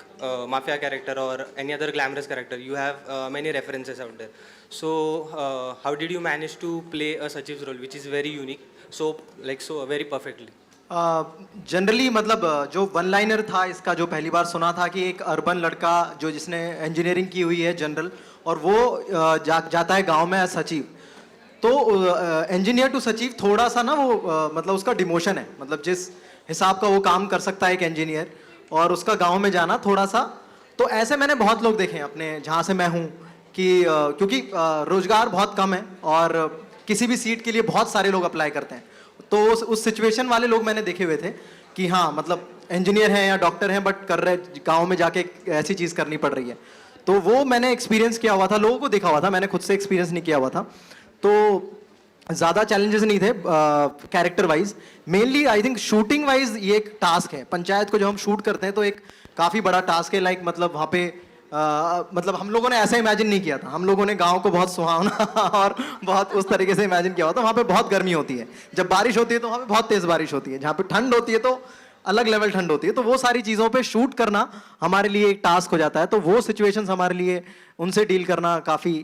M: mafia character or any other glamorous character, you have many references out there. So how did you manage to play a Sachiv's role, which is very unique, so very perfectly?
D: Generally मतलब जो one liner था इसका जो पहली बार सुना था कि एक अर्बन लड़का जो जिसने इंजीनियरिंग की हुई है जनरल और वो जाता है गांव में सचिव तो इंजीनियर टू सचिव थोड़ा सा ना वो मतलब उसका डिमोशन है मतलब जिस हिसाब का वो काम कर सकता है एक इंजीनियर और उसका गांव में जाना थोड़ा सा तो ऐसे मैंने बहुत लोग देखे हैं अपने जहाँ से मैं हूँ कि क्योंकि रोजगार बहुत कम है और किसी भी सीट के लिए बहुत सारे लोग अप्लाई करते हैं तो उस सिचुएशन वाले लोग मैंने देखे हुए थे कि हाँ मतलब इंजीनियर हैं या डॉक्टर हैं बट कर रहे गांव में जाके ऐसी चीज़ करनी पड़ रही है तो वो मैंने एक्सपीरियंस किया हुआ था लोगों को देखा हुआ था मैंने खुद से एक्सपीरियंस नहीं किया हुआ था तो ज़्यादा चैलेंजेस नहीं थे character wise mainly I think shooting wise ये एक टास्क है पंचायत को जब हम शूट करते हैं तो एक काफ़ी बड़ा टास्क है लाइक मतलब वहाँ पे मतलब हम लोगों ने ऐसा इमेजिन नहीं किया था हम लोगों ने गांव को बहुत सुहावना और बहुत उस तरीके से इमेजिन किया हुआ था वहाँ पे बहुत गर्मी होती है जब बारिश होती है तो वहाँ पे बहुत तेज़ बारिश होती है जहाँ पे ठंड होती है तो अलग लेवल ठंड होती है तो वो सारी चीज़ों पे शूट करना हमारे लिए एक टास्क हो जाता है तो वो सिचुएशंस हमारे लिए उनसे डील करना काफ़ी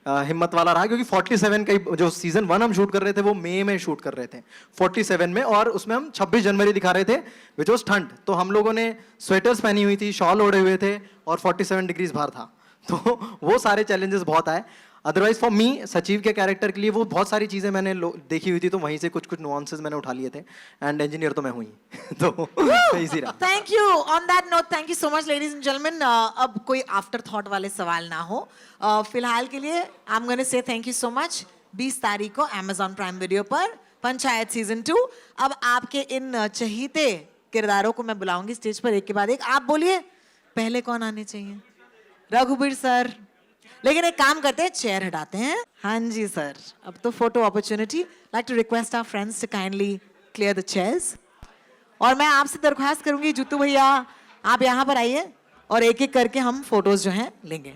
D: हिम्मत वाला रहा क्योंकि 47 का जो सीजन 1 हम शूट कर रहे थे वो मई में शूट कर रहे थे 47 में और उसमें हम 26 जनवरी दिखा रहे थे विच वॉज ठंड तो हम लोगों ने स्वेटर्स पहनी हुई थी शॉल ओढ़े हुए थे और 47 डिग्रीज बाहर था तो वो सारे चैलेंजेस बहुत आए अदरवाइज फॉर मी सचिव के कैरेक्टर के लिए वो बहुत सारी चीज़ें मैंने देखी हुई थी तो वहीं से कुछ नुआंसेस मैंने उठा लिए थे एंड इंजीनियर तो मैं हुई तो इजी रहा
A: thank you on that note thank you so much ladies and gentleman अब कोई आफ्टर थॉट वाले सवाल ना हो फिलहाल के लिए I am gonna say thank you so much 20 तारीख को Amazon प्राइम वीडियो पर पंचायत सीजन 2 अब आपके इन चहीते किरदारों को मैं बुलाऊंगी स्टेज पर एक के बाद एक आप बोलिए पहले कौन आने चाहिए रघुबीर सर लेकिन एक काम करते हैं चेयर हटाते हैं हाँ जी सर अब तो photo opportunity like to request our friends to kindly clear the chairs और मैं आपसे दरख्वास्त करूंगी जुत्तू भैया आप यहाँ पर आइए और एक एक करके हम फोटोज जो हैं लेंगे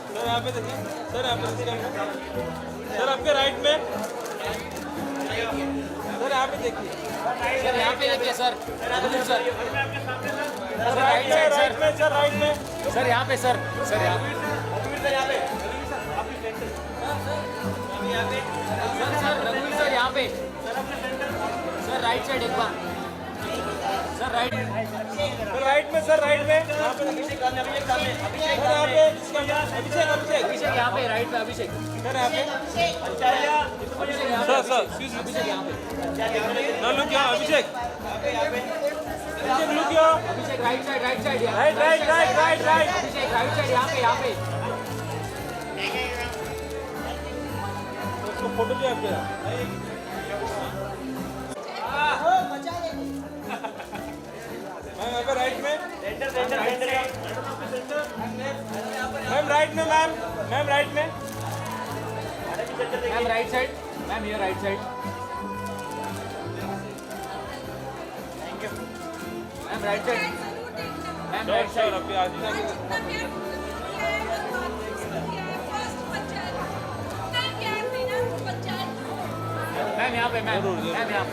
Q: सर यहाँ पे देखिए सर आपके राइट में सर यहाँ पे देखिए सर, यहाँ पे देखिए sir, sir sir right side sir, right में सर, यहाँ पे सर, सर यहाँ पे सर, यहाँ पे सर, रघुवीर सर यहाँ पे सर, राइट साइड एक बार सर, राइट में सर, राइट में यहाँ पे अभिषेक यहाँ पे राइट में अभिषेक सर, यहाँ पे सर, सर अभिषेक यहाँ पे ना लुक यहाँ अभिषेक लुक यहाँ अभिषेक राइट साइड राइट अभिषेक राइट साइड यहाँ पे उसको फोटो जो आपके मैम राइट में मैम राइट में मैम राइट में मैम राइट साइड मैम ये right side ma'am right side ma'am right side अभी आज मैम यहाँ पे मैम यहाँ पे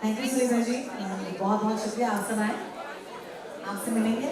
A: थैंक यू सुनीता जी, बहुत बहुत शुक्रिया, आप सब आए, आपसे मिलेंगे।